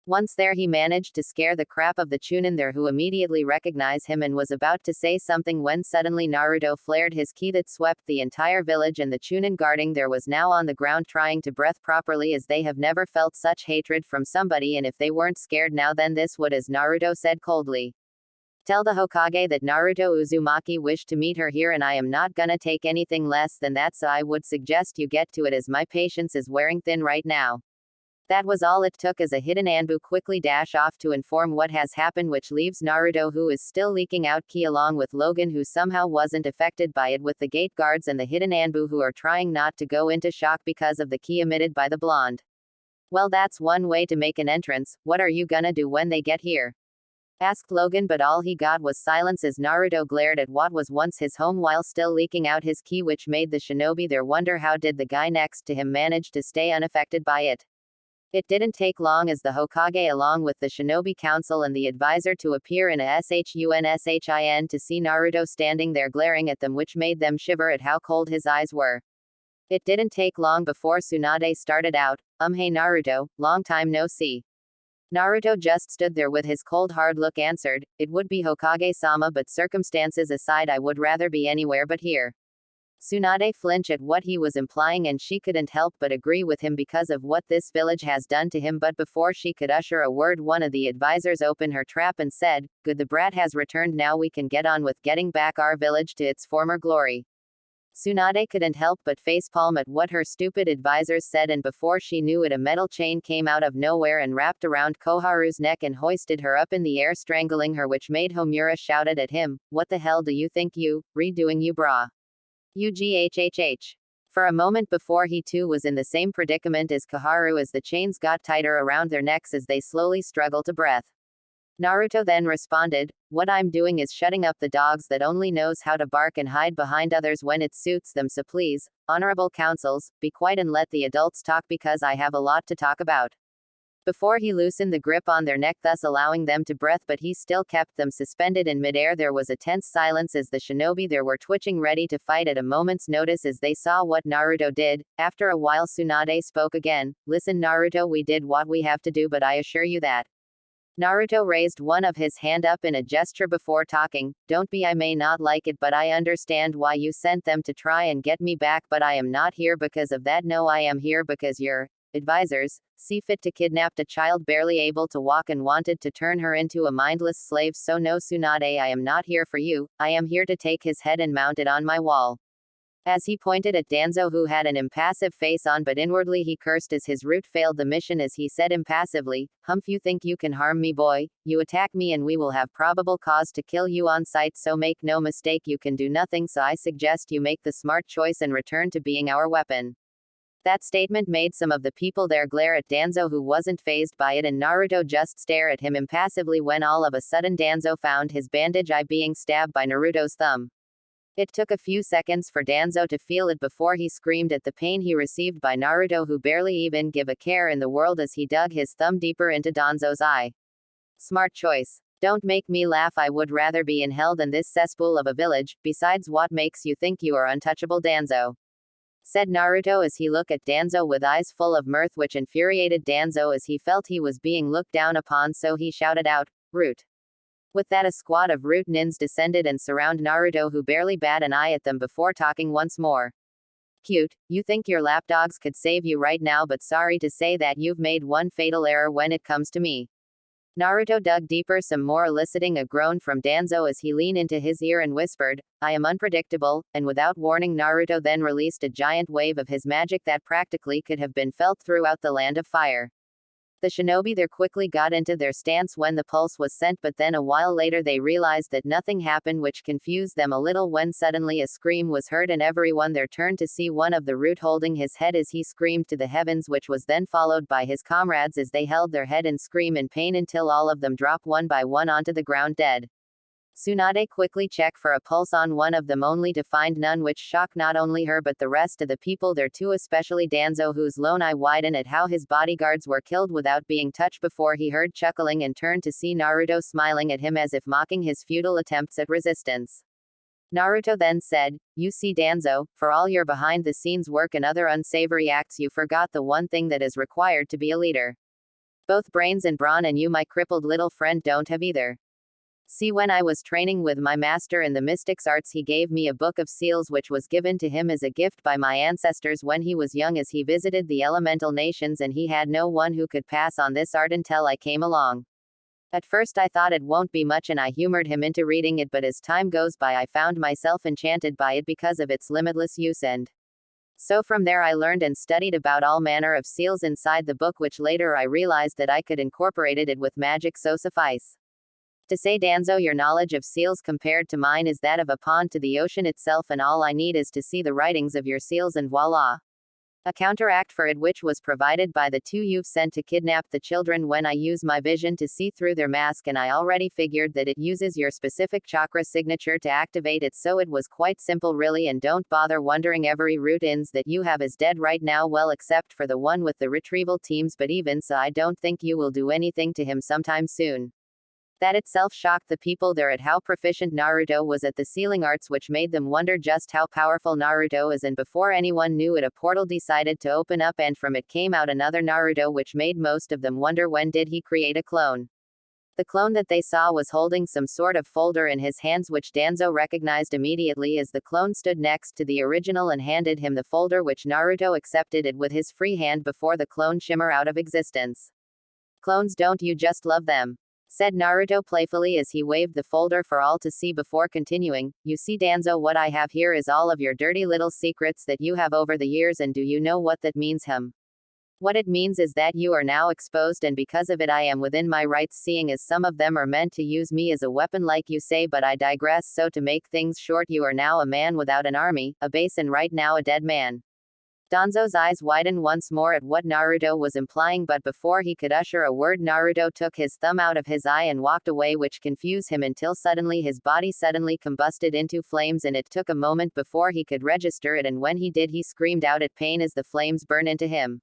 Once there, he managed to scare the crap of the Chunin there, who immediately recognized him and was about to say something when suddenly Naruto flared his ki that swept the entire village, and the Chunin guarding there was now on the ground trying to breathe properly, as they have never felt such hatred from somebody, and if they weren't scared now, then this would, as Naruto said coldly. "Tell the Hokage that Naruto Uzumaki wished to meet her here, and I am not gonna take anything less than that, so I would suggest you get to it, as my patience is wearing thin right now." That was all it took, as a hidden Anbu quickly dash off to inform what has happened, which leaves Naruto, who is still leaking out ki, along with Logan, who somehow wasn't affected by it, with the gate guards and the hidden Anbu, who are trying not to go into shock because of the ki emitted by the blonde. "Well, that's one way to make an entrance. What are you gonna do when they get here?" asked Logan, but all he got was silence as Naruto glared at what was once his home while still leaking out his ki, which made the shinobi there wonder how did the guy next to him manage to stay unaffected by it. It didn't take long as the Hokage, along with the Shinobi Council and the advisor, to appear in a shunShin to see Naruto standing there glaring at them, which made them shiver at how cold his eyes were. It didn't take long before Tsunade started out, "Hey Naruto, long time no see." Naruto just stood there with his cold hard look answered, "It would be Hokage-sama, but circumstances aside I would rather be anywhere but here." Tsunade flinched at what he was implying and she couldn't help but agree with him because of what this village has done to him, but before she could utter a word one of the advisors opened her trap and said, "Good, the brat has returned, now we can get on with getting back our village to its former glory." Tsunade couldn't help but facepalm at what her stupid advisors said, and before she knew it a metal chain came out of nowhere and wrapped around Koharu's neck and hoisted her up in the air, strangling her, which made Homura shouted at him, "What the hell do you think you, redoing you brah? UGHHH. For a moment before he too was in the same predicament as Koharu as the chains got tighter around their necks as they slowly struggled to breath. Naruto then responded, "What I'm doing is shutting up the dogs that only knows how to bark and hide behind others when it suits them, so please, honorable councils, be quiet and let the adults talk because I have a lot to talk about." Before he loosened the grip on their neck, thus allowing them to breathe, but he still kept them suspended in midair. There was a tense silence as the shinobi there were twitching ready to fight at a moment's notice as they saw what Naruto did. After a while Tsunade spoke again, "Listen Naruto, we did what we have to do, but I assure you that." Naruto raised one of his hand up in a gesture before talking, "Don't be, I may not like it, but I understand why you sent them to try and get me back, but I am not here because of that. No, I am here because your advisors see fit to kidnap a child barely able to walk and wanted to turn her into a mindless slave. So no Tsunade, I am not here for you, I am here to take his head and mount it on my wall." As he pointed at Danzo, who had an impassive face on, but inwardly he cursed as his root failed the mission, as he said impassively, "Humph, you think you can harm me, boy? You attack me and we will have probable cause to kill you on sight, so make no mistake, you can do nothing, so I suggest you make the smart choice and return to being our weapon." That statement made some of the people there glare at Danzo, who wasn't fazed by it, and Naruto just stare at him impassively when all of a sudden Danzo found his bandaged eye being stabbed by Naruto's thumb. It took a few seconds for Danzo to feel it before he screamed at the pain he received by Naruto, who barely even give a care in the world as he dug his thumb deeper into Danzo's eye. "Smart choice. Don't make me laugh, I would rather be in hell than this cesspool of a village. Besides, what makes you think you are untouchable, Danzo?" said Naruto as he looked at Danzo with eyes full of mirth, which infuriated Danzo as he felt he was being looked down upon, so he shouted out, "Root." With that a squad of root nins descended and surrounded Naruto, who barely bat an eye at them before talking once more. "Cute, you think your lapdogs could save you right now, but sorry to say that you've made one fatal error when it comes to me." Naruto dug deeper some more, eliciting a groan from Danzo as he leaned into his ear and whispered, "I am unpredictable," and without warning Naruto then released a giant wave of his magic that practically could have been felt throughout the land of fire. The shinobi there quickly got into their stance when the pulse was sent, but then a while later they realized that nothing happened, which confused them a little when suddenly a scream was heard and everyone there turned to see one of the root holding his head as he screamed to the heavens, which was then followed by his comrades as they held their head and screamed in pain until all of them dropped one by one onto the ground dead. Tsunade quickly checked for a pulse on one of them only to find none, which shocked not only her but the rest of the people there too, especially Danzo, whose lone eye widened at how his bodyguards were killed without being touched before he heard chuckling and turned to see Naruto smiling at him as if mocking his futile attempts at resistance. Naruto then said, "You see Danzo, for all your behind-the-scenes work and other unsavory acts, you forgot the one thing that is required to be a leader. Both brains and brawn, and you, my crippled little friend, don't have either. See, when I was training with my master in the mystics arts, he gave me a book of seals which was given to him as a gift by my ancestors when he was young, as he visited the elemental nations, and he had no one who could pass on this art until I came along. At first I thought it won't be much and I humored him into reading it, but as time goes by I found myself enchanted by it because of its limitless use, and so from there I learned and studied about all manner of seals inside the book, which later I realized that I could incorporate it with magic, so suffice to say, Danzo, your knowledge of seals compared to mine is that of a pond to the ocean itself, and all I need is to see the writings of your seals and voila. A counteract for it which was provided by the two you've sent to kidnap the children when I use my vision to see through their mask, and I already figured that it uses your specific chakra signature to activate it, so it was quite simple really, and don't bother wondering, every root ins that you have is dead right now, well except for the one with the retrieval teams, but even so I don't think you will do anything to him sometime soon. That itself shocked the people there at how proficient Naruto was at the sealing arts, which made them wonder just how powerful Naruto is, and before anyone knew it, a portal decided to open up and from it came out another Naruto, which made most of them wonder when did he create a clone. The clone that they saw was holding some sort of folder in his hands, which Danzo recognized immediately as the clone stood next to the original and handed him the folder, which Naruto accepted it with his free hand before the clone shimmer out of existence. "Clones, don't you just love them?" said Naruto playfully as he waved the folder for all to see before continuing. "You see, Danzo, what I have here is all of your dirty little secrets that you have over the years, and do you know what that means, him? What it means is that you are now exposed, and because of it I am within my rights, seeing as some of them are meant to use me as a weapon like you say, but I digress. So to make things short, you are now a man without an army, a base, and right now a dead man." Danzo's eyes widened once more at what Naruto was implying, but before he could utter a word, Naruto took his thumb out of his eye and walked away, which confused him until suddenly his body suddenly combusted into flames, and it took a moment before he could register it, and when he did, he screamed out at pain as the flames burned into him.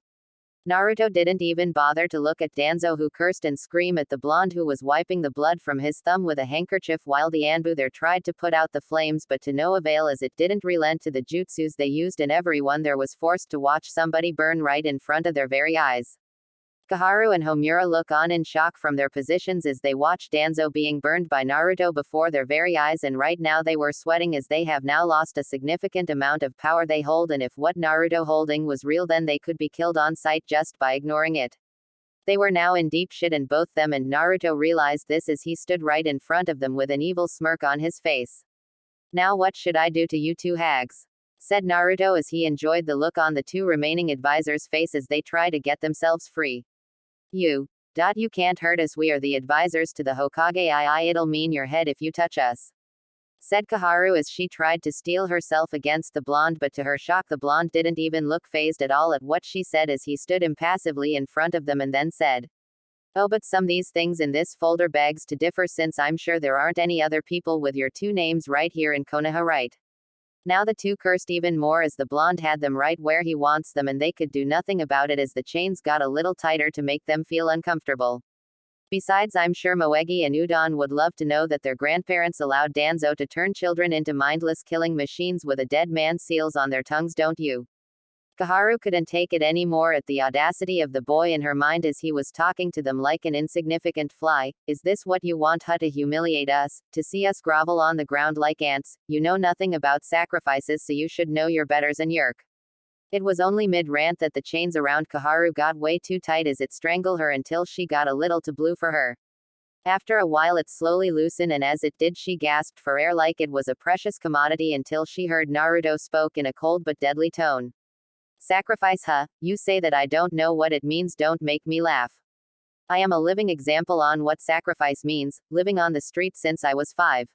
Naruto didn't even bother to look at Danzo, who cursed and screamed at the blonde who was wiping the blood from his thumb with a handkerchief, while the Anbu there tried to put out the flames, but to no avail, as it didn't relent to the jutsus they used, and everyone there was forced to watch somebody burn right in front of their very eyes. Koharu and Homura look on in shock from their positions as they watch Danzo being burned by Naruto before their very eyes, and right now they were sweating as they have now lost a significant amount of power they hold, and if what Naruto holding was real, then they could be killed on sight just by ignoring it. They were now in deep shit, and both them and Naruto realized this as he stood right in front of them with an evil smirk on his face. "Now what should I do to you two hags?" said Naruto as he enjoyed the look on the two remaining advisors' face as they try to get themselves free. You can't hurt us, we are the advisors to the Hokage. It'll mean your head if you touch us," said Koharu as she tried to steel herself against the blonde, but to her shock the blonde didn't even look fazed at all at what she said as he stood impassively in front of them and then said, "Oh, but some these things in this folder begs to differ, since I'm sure there aren't any other people with your two names right here in Konoha, right?" Now the two cursed even more as the blonde had them right where he wants them, and they could do nothing about it as the chains got a little tighter to make them feel uncomfortable. Besides, I'm sure Moegi and Udon would love to know that their grandparents allowed Danzo to turn children into mindless killing machines with a dead man's seals on their tongues, don't you? Koharu couldn't take it anymore at the audacity of the boy in her mind as he was talking to them like an insignificant fly. "Is this what you want, to humiliate us? To see us grovel on the ground like ants? You know nothing about sacrifices, so you should know your betters and yerk." It was only mid-rant that the chains around Koharu got way too tight as it strangled her until she got a little too blue for her. After a while it slowly loosened, and as it did she gasped for air like it was a precious commodity until she heard Naruto spoke in a cold but deadly tone. "Sacrifice, huh? You say that I don't know what it means, don't make me laugh. I am a living example on what sacrifice means, living on the streets since I was 5.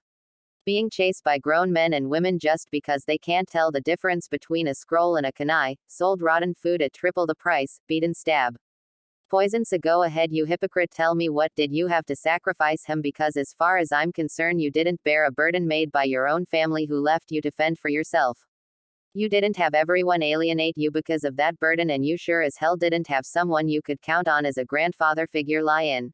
Being chased by grown men and women just because they can't tell the difference between a scroll and a kunai, sold rotten food at triple the price, beat and stab. Poison, so go ahead, you hypocrite, tell me, what did you have to sacrifice him? Because as far as I'm concerned you didn't bear a burden made by your own family who left you to fend for yourself. You didn't have everyone alienate you because of that burden, and you sure as hell didn't have someone you could count on as a grandfather figure lie in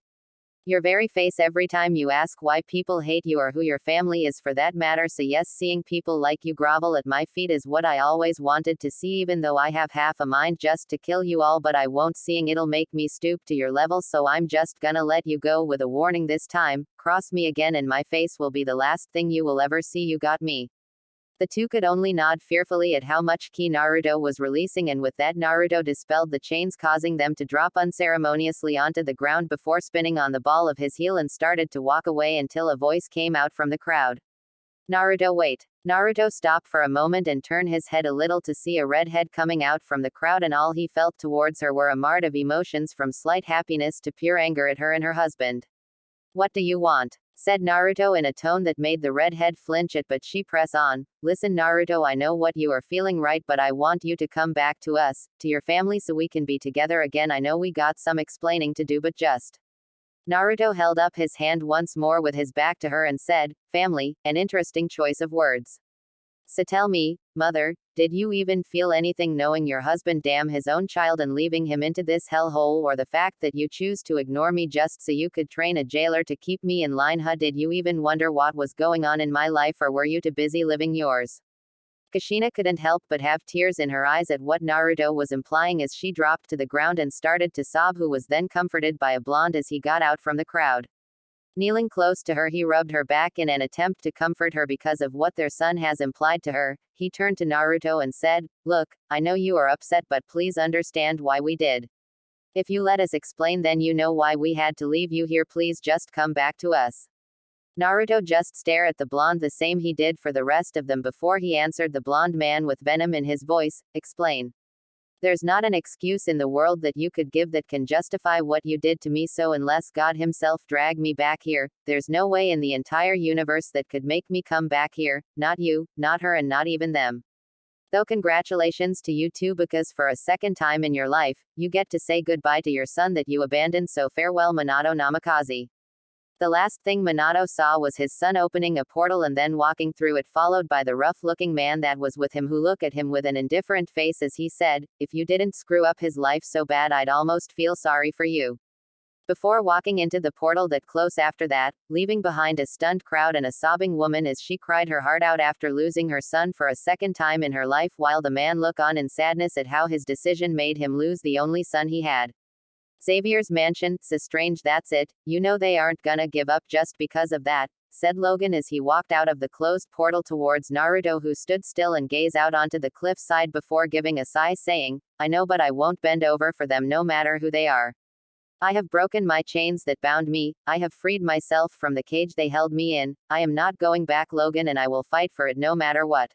your very face every time you ask why people hate you or who your family is for that matter. So yes, seeing people like you grovel at my feet is what I always wanted to see, even though I have half a mind just to kill you all, but I won't, seeing it'll make me stoop to your level, so I'm just gonna let you go with a warning this time. Cross me again and my face will be the last thing you will ever see. You got me." The two could only nod fearfully at how much ki Naruto was releasing, and with that Naruto dispelled the chains, causing them to drop unceremoniously onto the ground before spinning on the ball of his heel and started to walk away until a voice came out from the crowd. "Naruto, wait." Naruto stopped for a moment and turned his head a little to see a red head coming out from the crowd, and all he felt towards her were a mart of emotions from slight happiness to pure anger at her and her husband. "What do you want?" said Naruto in a tone that made the redhead flinch at, but she pressed on. "Listen, Naruto, I know what you are feeling, right, but I want you to come back to us, to your family, so we can be together again. I know we got some explaining to do, but just..." Naruto held up his hand once more with his back to her and said, "Family, an interesting choice of words. So tell me, mother, did you even feel anything knowing your husband damn his own child and leaving him into this hellhole, or the fact that you choose to ignore me just so you could train a jailer to keep me in line? Huh? Did you even wonder what was going on in my life, or were you too busy living yours? Kushina couldn't help but have tears in her eyes at what Naruto was implying as she dropped to the ground and started to sob, who was then comforted by a blonde as he got out from the crowd. Kneeling close to her, he rubbed her back in an attempt to comfort her because of what their son has implied to her. He turned to Naruto and said, "Look, I know you are upset, but please understand why we did. If you let us explain, then you know why we had to leave you here. Please just come back to us." Naruto just stared at the blonde the same he did for the rest of them before he answered the blonde man with venom in his voice, "Explain. There's not an excuse in the world that you could give that can justify what you did to me, so unless God himself dragged me back here, there's no way in the entire universe that could make me come back here, not you, not her, and not even them. Though congratulations to you too, because for a second time in your life, you get to say goodbye to your son that you abandoned, so farewell Minato Namikaze." The last thing Minato saw was his son opening a portal and then walking through it, followed by the rough-looking man that was with him, who looked at him with an indifferent face as he said, "If you didn't screw up his life so bad, I'd almost feel sorry for you." Before walking into the portal that close after that, leaving behind a stunned crowd and a sobbing woman as she cried her heart out after losing her son for a second time in her life, while the man looked on in sadness at how his decision made him lose the only son he had. "Xavier's mansion, so strange, that's it, you know they aren't gonna give up just because of that," said Logan as he walked out of the closed portal towards Naruto, who stood still and gazed out onto the cliff side before giving a sigh, saying, "I know, but I won't bend over for them no matter who they are. I have broken my chains that bound me, I have freed myself from the cage they held me in, I am not going back, Logan, and I will fight for it no matter what.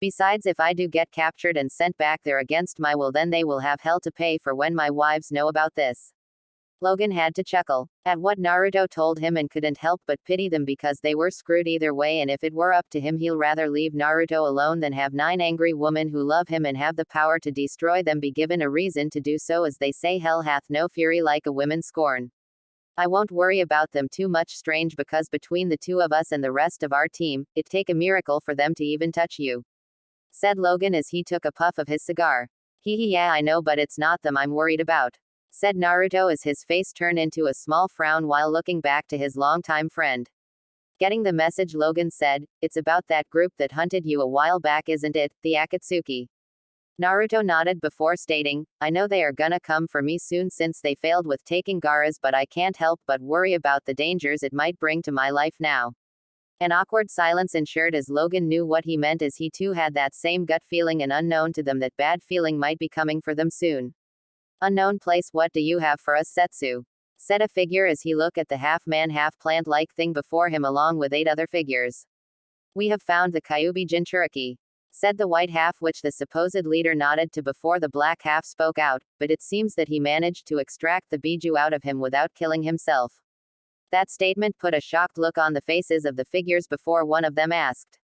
Besides, if I do get captured and sent back there against my will, then they will have hell to pay for when my wives know about this." Logan had to chuckle at what Naruto told him and couldn't help but pity them, because they were screwed either way, and if it were up to him, he'll rather leave Naruto alone than have 9 angry women who love him and have the power to destroy them be given a reason to do so. As they say, hell hath no fury like a woman's scorn. "I won't worry about them too much, strange, because between the two of us and the rest of our team, it'd take a miracle for them to even touch you," said Logan as he took a puff of his cigar. "Hee, yeah, I know, but it's not them I'm worried about," said Naruto as his face turned into a small frown while looking back to his longtime friend. "Getting the message?" Logan said. "It's about that group that hunted you a while back, isn't it, the Akatsuki?" Naruto nodded before stating, "I know they are gonna come for me soon since they failed with taking Gaara's, but I can't help but worry about the dangers it might bring to my life now." An awkward silence ensued as Logan knew what he meant, as he too had that same gut feeling, and unknown to them that bad feeling might be coming for them soon. "Unknown place, what do you have for us, Setsu?" said a figure as he looked at the half-man half-plant-like thing before him along with 8 other figures. "We have found the Kyuubi Jinchuriki," said the white half, which the supposed leader nodded to before the black half spoke out, but it seems that he managed to extract the Biju out of him without killing himself. That statement put a shocked look on the faces of the figures before one of them asked,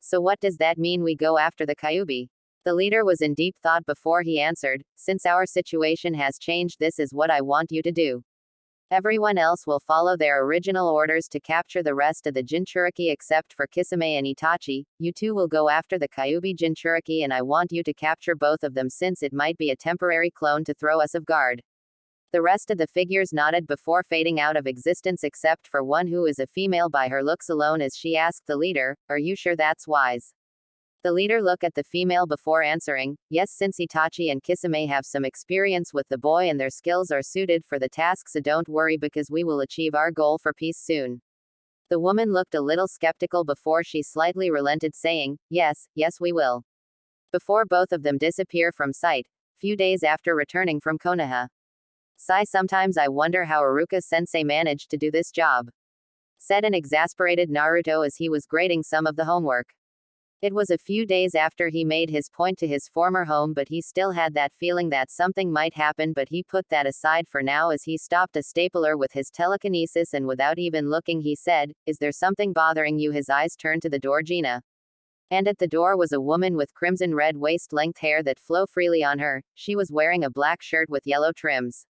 "So what does that mean, we go after the Kyuubi?" The leader was in deep thought before he answered, "Since our situation has changed, this is what I want you to do. Everyone else will follow their original orders to capture the rest of the Jinchuriki except for Kisame and Itachi. You two will go after the Kyuubi Jinchuriki, and I want you to capture both of them, since it might be a temporary clone to throw us off guard." The rest of the figures nodded before fading out of existence, except for one who is a female by her looks alone, as she asked the leader, "Are you sure that's wise?" The leader looked at the female before answering, "Yes, since Itachi and Kisame have some experience with the boy and their skills are suited for the task, so don't worry, because we will achieve our goal for peace soon." The woman looked a little skeptical before she slightly relented, saying, "Yes, yes, we will." Before both of them disappear from sight, few days after returning from Konoha. "Sigh, sometimes I wonder how Iruka-sensei managed to do this job," said an exasperated Naruto as he was grading some of the homework. It was a few days after he made his point to his former home, but he still had that feeling that something might happen, but he put that aside for now as he stopped a stapler with his telekinesis, and without even looking he said, "Is there something bothering you?" His eyes turned to the door, Gina. And at the door was a woman with crimson red waist-length hair that flowed freely on her. She was wearing a black shirt with yellow trims.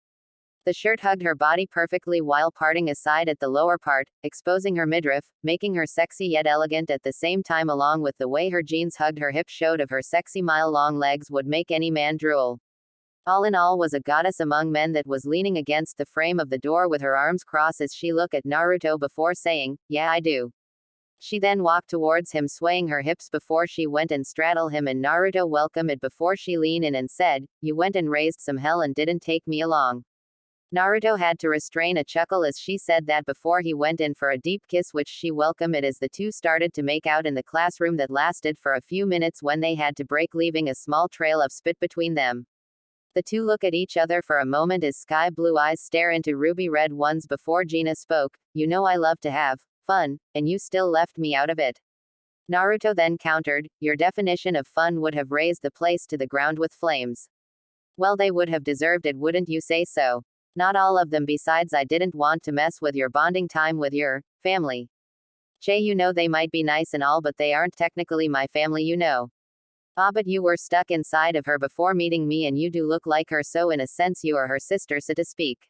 The shirt hugged her body perfectly while parting aside at the lower part, exposing her midriff, making her sexy yet elegant at the same time, along with the way her jeans hugged her hips showed of her sexy mile-long legs would make any man drool. All in all was a goddess among men that was leaning against the frame of the door with her arms crossed as she looked at Naruto before saying, "Yeah, I do." She then walked towards him swaying her hips before she went and straddled him, and Naruto welcomed it before she leaned in and said, "You went and raised some hell and didn't take me along." Naruto had to restrain a chuckle as she said that before he went in for a deep kiss, which she welcomed it as the two started to make out in the classroom that lasted for a few minutes when they had to break, leaving a small trail of spit between them. The two look at each other for a moment as sky blue eyes stare into ruby red ones before Gina spoke, "You know I love to have fun, and you still left me out of it." Naruto then countered, "Your definition of fun would have razed the place to the ground with flames." "Well, they would have deserved it, wouldn't you say so?" "Not all of them, besides I didn't want to mess with your bonding time with your family. Che, you know they might be nice and all, but they aren't technically my family, you know." "Ah, but you were stuck inside of her before meeting me and you do look like her, so in a sense you are her sister, so to speak."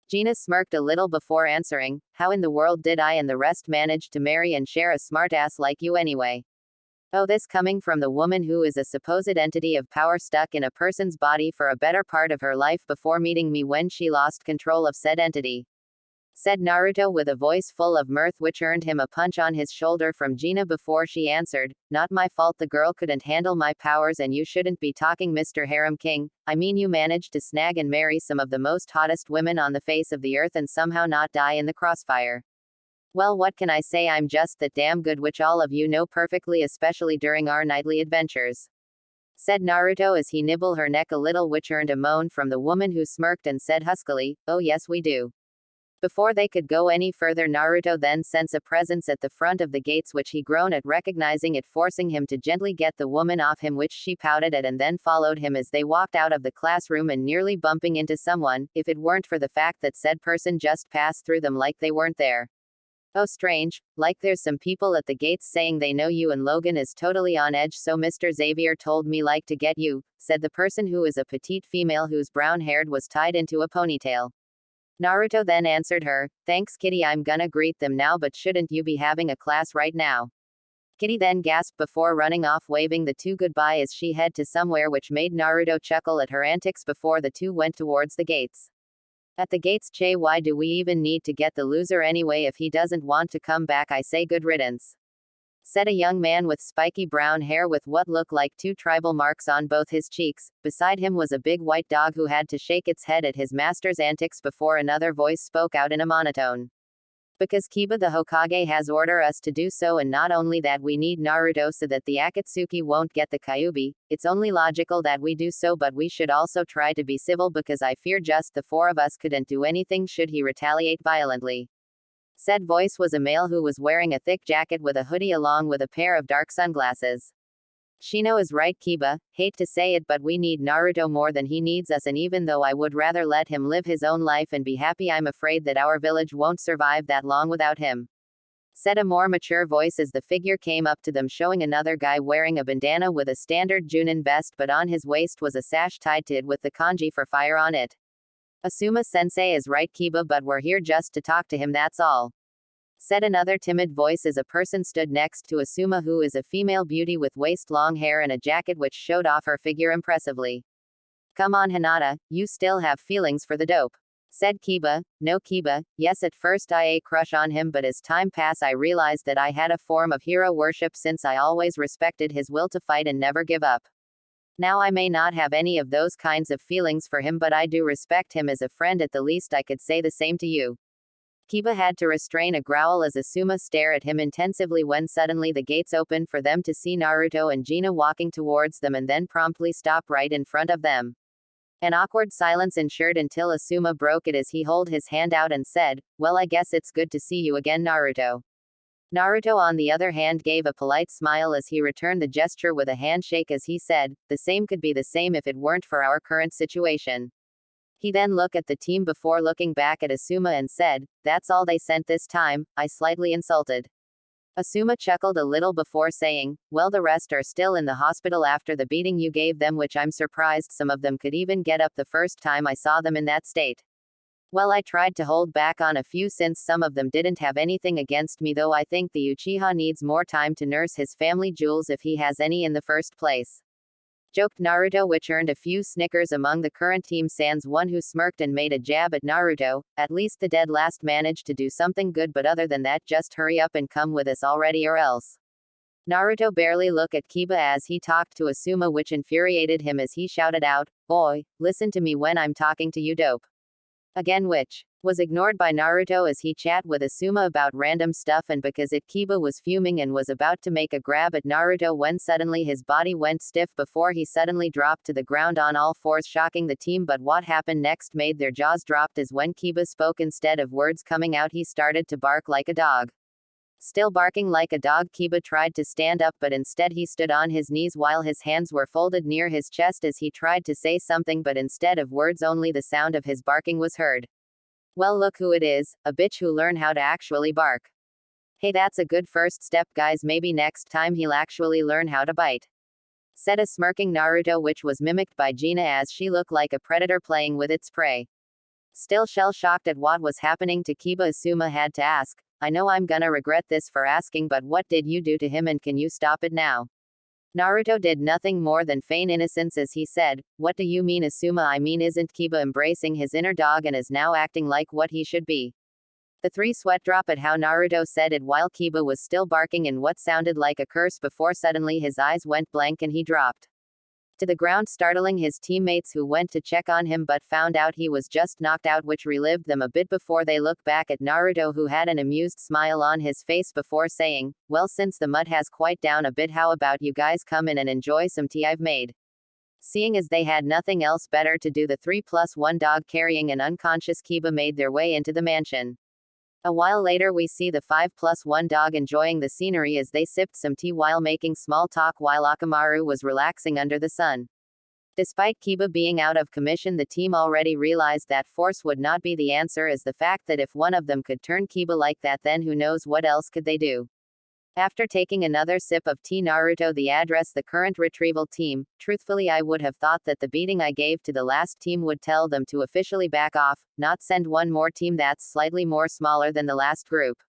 Gina smirked a little before answering, "How in the world did I and the rest manage to marry and share a smartass like you anyway?" Oh, this coming from the woman who is a supposed entity of power stuck in a person's body for a better part of her life before meeting me when she lost control of said entity, said Naruto with a voice full of mirth, which earned him a punch on his shoulder from Gina before she answered, "Not my fault the girl couldn't handle my powers, and you shouldn't be talking Mr. Harem King. I mean, you managed to snag and marry some of the most hottest women on the face of the earth and somehow not die in the crossfire. Well, what can I say, I'm just that damn good, which all of you know perfectly, especially during our nightly adventures," said Naruto as he nibbled her neck a little, which earned a moan from the woman who smirked and said huskily, "Oh yes, we do." Before they could go any further, Naruto then sensed a presence at the front of the gates, which he groaned at recognizing it, forcing him to gently get the woman off him, which she pouted at and then followed him as they walked out of the classroom and nearly bumping into someone, if it weren't for the fact that said person just passed through them like they weren't there. "Oh, strange, like there's some people at the gates saying they know you, and Logan is totally on edge, so Mr. Xavier told me like to get you," said the person who is a petite female whose brown hair was tied into a ponytail. Naruto then answered her, "Thanks kitty, I'm gonna greet them now, but shouldn't you be having a class right now?" Kitty then gasped before running off, waving the two goodbye as she head to somewhere, which made Naruto chuckle at her antics before the two went towards the gates. "At the gates, Che, why do we even need to get the loser anyway? If he doesn't want to come back, I say good riddance," said a young man with spiky brown hair with what looked like two tribal marks on both his cheeks. Beside him was a big white dog who had to shake its head at his master's antics before another voice spoke out in a monotone. "Because Kiba the Hokage has ordered us to do so, and not only that, we need Naruto so that the Akatsuki won't get the Kyuubi. It's only logical that we do so, but we should also try to be civil because I fear just the four of us couldn't do anything should he retaliate violently." Said voice was a male who was wearing a thick jacket with a hoodie along with a pair of dark sunglasses. "Shino is right, Kiba. Hate to say it, but we need Naruto more than he needs us, and even though I would rather let him live his own life and be happy, I'm afraid that our village won't survive that long without him," said a more mature voice as the figure came up to them, showing another guy wearing a bandana with a standard Junin vest, but on his waist was a sash tied to it with the kanji for fire on it. "Asuma sensei is right, Kiba, but we're here just to talk to him, that's all," said another timid voice as a person stood next to Asuma, who is a female beauty with waist-long hair and a jacket which showed off her figure impressively. "Come on, Hinata, you still have feelings for the dope," said Kiba. "No, Kiba, yes, at first I a crush on him, but as time passed I realized that I had a form of hero worship since I always respected his will to fight and never give up. Now I may not have any of those kinds of feelings for him, but I do respect him as a friend. At the least I could say the same to you." Kiba had to restrain a growl as Asuma stared at him intensively when suddenly the gates opened for them to see Naruto and Gina walking towards them and then promptly stop right in front of them. An awkward silence ensued until Asuma broke it as he held his hand out and said, "Well, I guess it's good to see you again, Naruto." Naruto, on the other hand, gave a polite smile as he returned the gesture with a handshake as he said, "The same could be the same if it weren't for our current situation." He then looked at the team before looking back at Asuma and said, "That's all they sent this time, I slightly insulted." Asuma chuckled a little before saying, "Well, the rest are still in the hospital after the beating you gave them, which I'm surprised some of them could even get up the first time I saw them in that state." Well, I tried to hold back on a few since some of them didn't have anything against me, though I think the Uchiha needs more time to nurse his family jewels if he has any in the first place. Joked Naruto, which earned a few snickers among the current team sans one who smirked and made a jab at Naruto. At least the dead last managed to do something good, but other than that, just hurry up and come with us already or else. Naruto barely looked at Kiba as he talked to Asuma, which infuriated him as he shouted out, "Boy, listen to me when I'm talking to you, dope." Again, which was ignored by Naruto as he chat with Asuma about random stuff, and because Kiba was fuming and was about to make a grab at Naruto when suddenly his body went stiff before he suddenly dropped to the ground on all fours, shocking the team. But what happened next made their jaws dropped as when Kiba spoke, instead of words coming out, he started to bark like a dog. Still barking like a dog, Kiba tried to stand up, but instead he stood on his knees while his hands were folded near his chest as he tried to say something, but instead of words only the sound of his barking was heard. Well, look who it is, a bitch who learned how to actually bark. Hey, that's a good first step, guys. Maybe next time he'll actually learn how to bite. Said a smirking Naruto, which was mimicked by Gina as she looked like a predator playing with its prey. Still shell-shocked at what was happening to Kiba, Asuma had to ask, "I know I'm gonna regret this for asking, but what did you do to him, and can you stop it now?" Naruto did nothing more than feign innocence as he said, "What do you mean, Asuma? I mean, isn't Kiba embracing his inner dog and is now acting like what he should be?" The three sweat drop at how Naruto said it while Kiba was still barking in what sounded like a curse before suddenly his eyes went blank and he dropped to the ground, startling his teammates who went to check on him but found out he was just knocked out, which relived them a bit before they looked back at Naruto, who had an amused smile on his face before saying, "Well, since the mud has quieted down a bit, how about you guys come in and enjoy some tea I've made?" Seeing as they had nothing else better to do, the 3+1 dog carrying an unconscious Kiba made their way into the mansion. A while later we see the 5+1 dog enjoying the scenery as they sipped some tea while making small talk while Akamaru was relaxing under the sun. Despite Kiba being out of commission, the team already realized that force would not be the answer, as the fact that if one of them could turn Kiba like that, then who knows what else could they do. After taking another sip of tea, Naruto addressed the current retrieval team. "Truthfully, I would have thought that the beating I gave to the last team would tell them to officially back off, not send one more team that's slightly more smaller than the last group.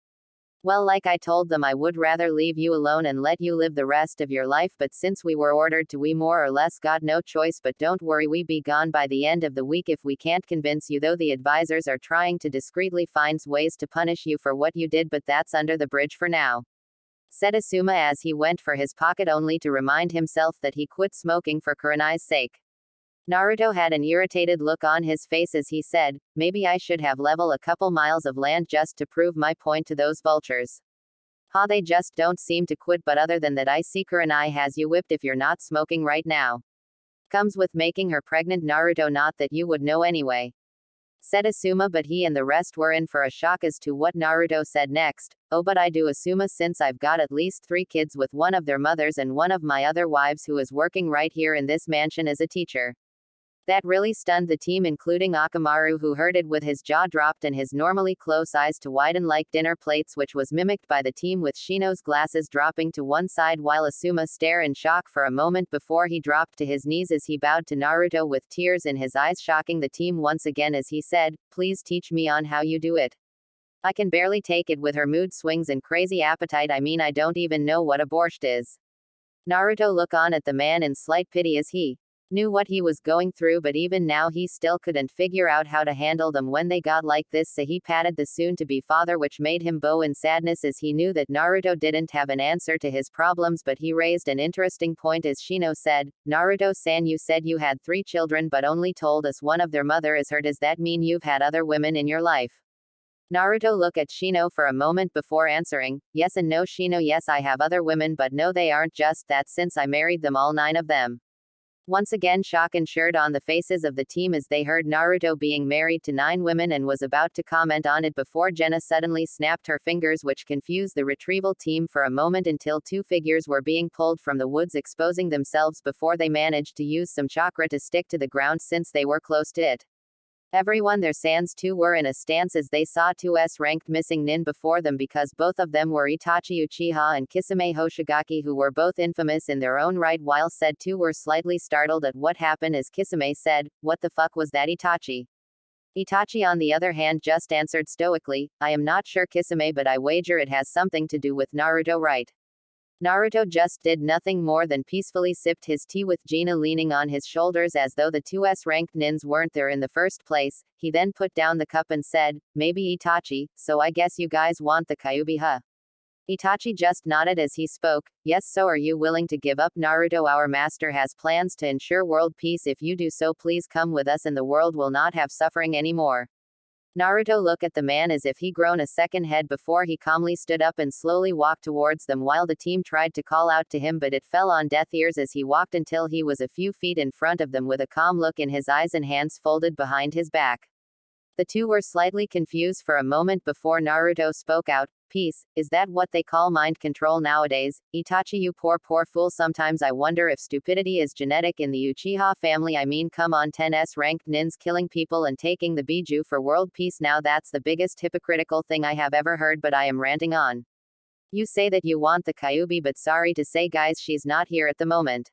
Well, like I told them, I would rather leave you alone and let you live the rest of your life, but since we were ordered to, we more or less got no choice. But don't worry, we be gone by the end of the week if we can't convince you, though the advisors are trying to discreetly find ways to punish you for what you did, but that's under the bridge for now," said Asuma as he went for his pocket only to remind himself that he quit smoking for Kurenai's sake. Naruto had an irritated look on his face as he said, "Maybe I should have leveled a couple miles of land just to prove my point to those vultures. Ha, they just don't seem to quit, but other than that, I see Kurenai has you whipped if you're not smoking right now. Comes with making her pregnant, Naruto, not that you would know anyway," said Asuma, but he and the rest were in for a shock as to what Naruto said next. "Oh, but I do, Asuma, since I've got at least 3 kids with one of their mothers and one of my other wives who is working right here in this mansion as a teacher." That really stunned the team, including Akamaru, who heard it with his jaw dropped and his normally close eyes to widen like dinner plates, which was mimicked by the team with Shino's glasses dropping to one side while Asuma stared in shock for a moment before he dropped to his knees as he bowed to Naruto with tears in his eyes, shocking the team once again as he said, "Please teach me on how you do it. I can barely take it with her mood swings and crazy appetite. I mean, I don't even know what a borscht is." Naruto looked on at the man in slight pity as he knew what he was going through, but even now he still couldn't figure out how to handle them when they got like this, so he patted the soon-to-be father, which made him bow in sadness as he knew that Naruto didn't have an answer to his problems. But he raised an interesting point as Shino said, "Naruto-san, you said you had 3 children but only told us one of their mother is her. Does that mean you've had other women in your life?" Naruto looked at Shino for a moment before answering, "Yes and no, Shino. Yes, I have other women, but no, they aren't just that, since I married them, all 9 of them." Once again, shock ensured on the faces of the team as they heard Naruto being married to 9 women and was about to comment on it before Jenna suddenly snapped her fingers, which confused the retrieval team for a moment until 2 figures were being pulled from the woods, exposing themselves before they managed to use some chakra to stick to the ground since they were close to it. Everyone there sans 2 were in a stance as they saw 2 S-ranked missing nin before them, because both of them were Itachi Uchiha and Kisame Hoshigaki, who were both infamous in their own right, while said 2 were slightly startled at what happened as Kisame said, "What the fuck was that, Itachi?" Itachi on the other hand just answered stoically, I am not sure Kisame, but I wager it has something to do with Naruto, right? Naruto just did nothing more than peacefully sipped his tea with Gina leaning on his shoulders as though the 2S ranked nins weren't there in the first place. He then put down the cup and said, maybe Itachi, so I guess you guys want the Kyuubi, huh? Itachi just nodded as he spoke, yes, so are you willing to give up Naruto? Our master has plans to ensure world peace. If you do so, please come with us and the world will not have suffering anymore. Naruto looked at the man as if he grown a second head before he calmly stood up and slowly walked towards them while the team tried to call out to him, but it fell on deaf ears as he walked until he was a few feet in front of them with a calm look in his eyes and hands folded behind his back. The two were slightly confused for a moment before Naruto spoke out, peace, is that what they call mind control nowadays? Itachi, you poor fool, sometimes I wonder if stupidity is genetic in the Uchiha family. I mean, come on, 10s ranked nins killing people and taking the Biju for world peace, now that's the biggest hypocritical thing I have ever heard, but I am ranting on. You say that you want the Kyuubi, but sorry to say guys, she's not here at the moment.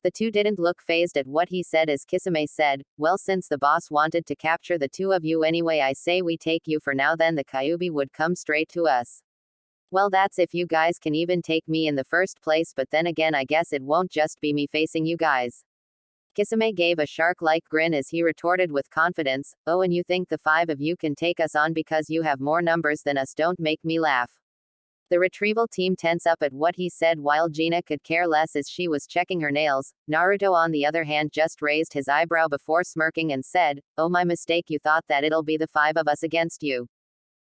The two didn't look fazed at what he said as Kisame said, well, since the boss wanted to capture the two of you anyway, I say we take you for now, then the Kyuubi would come straight to us. Well, that's if you guys can even take me in the first place, but then again I guess it won't just be me facing you guys. Kisame gave a shark-like grin as he retorted with confidence, oh, and you think the 5 of you can take us on because you have more numbers than us? Don't make me laugh. The retrieval team tense up at what he said while Gina could care less as she was checking her nails. Naruto on the other hand just raised his eyebrow before smirking and said, oh, my mistake, you thought that it'll be the 5 of us against you.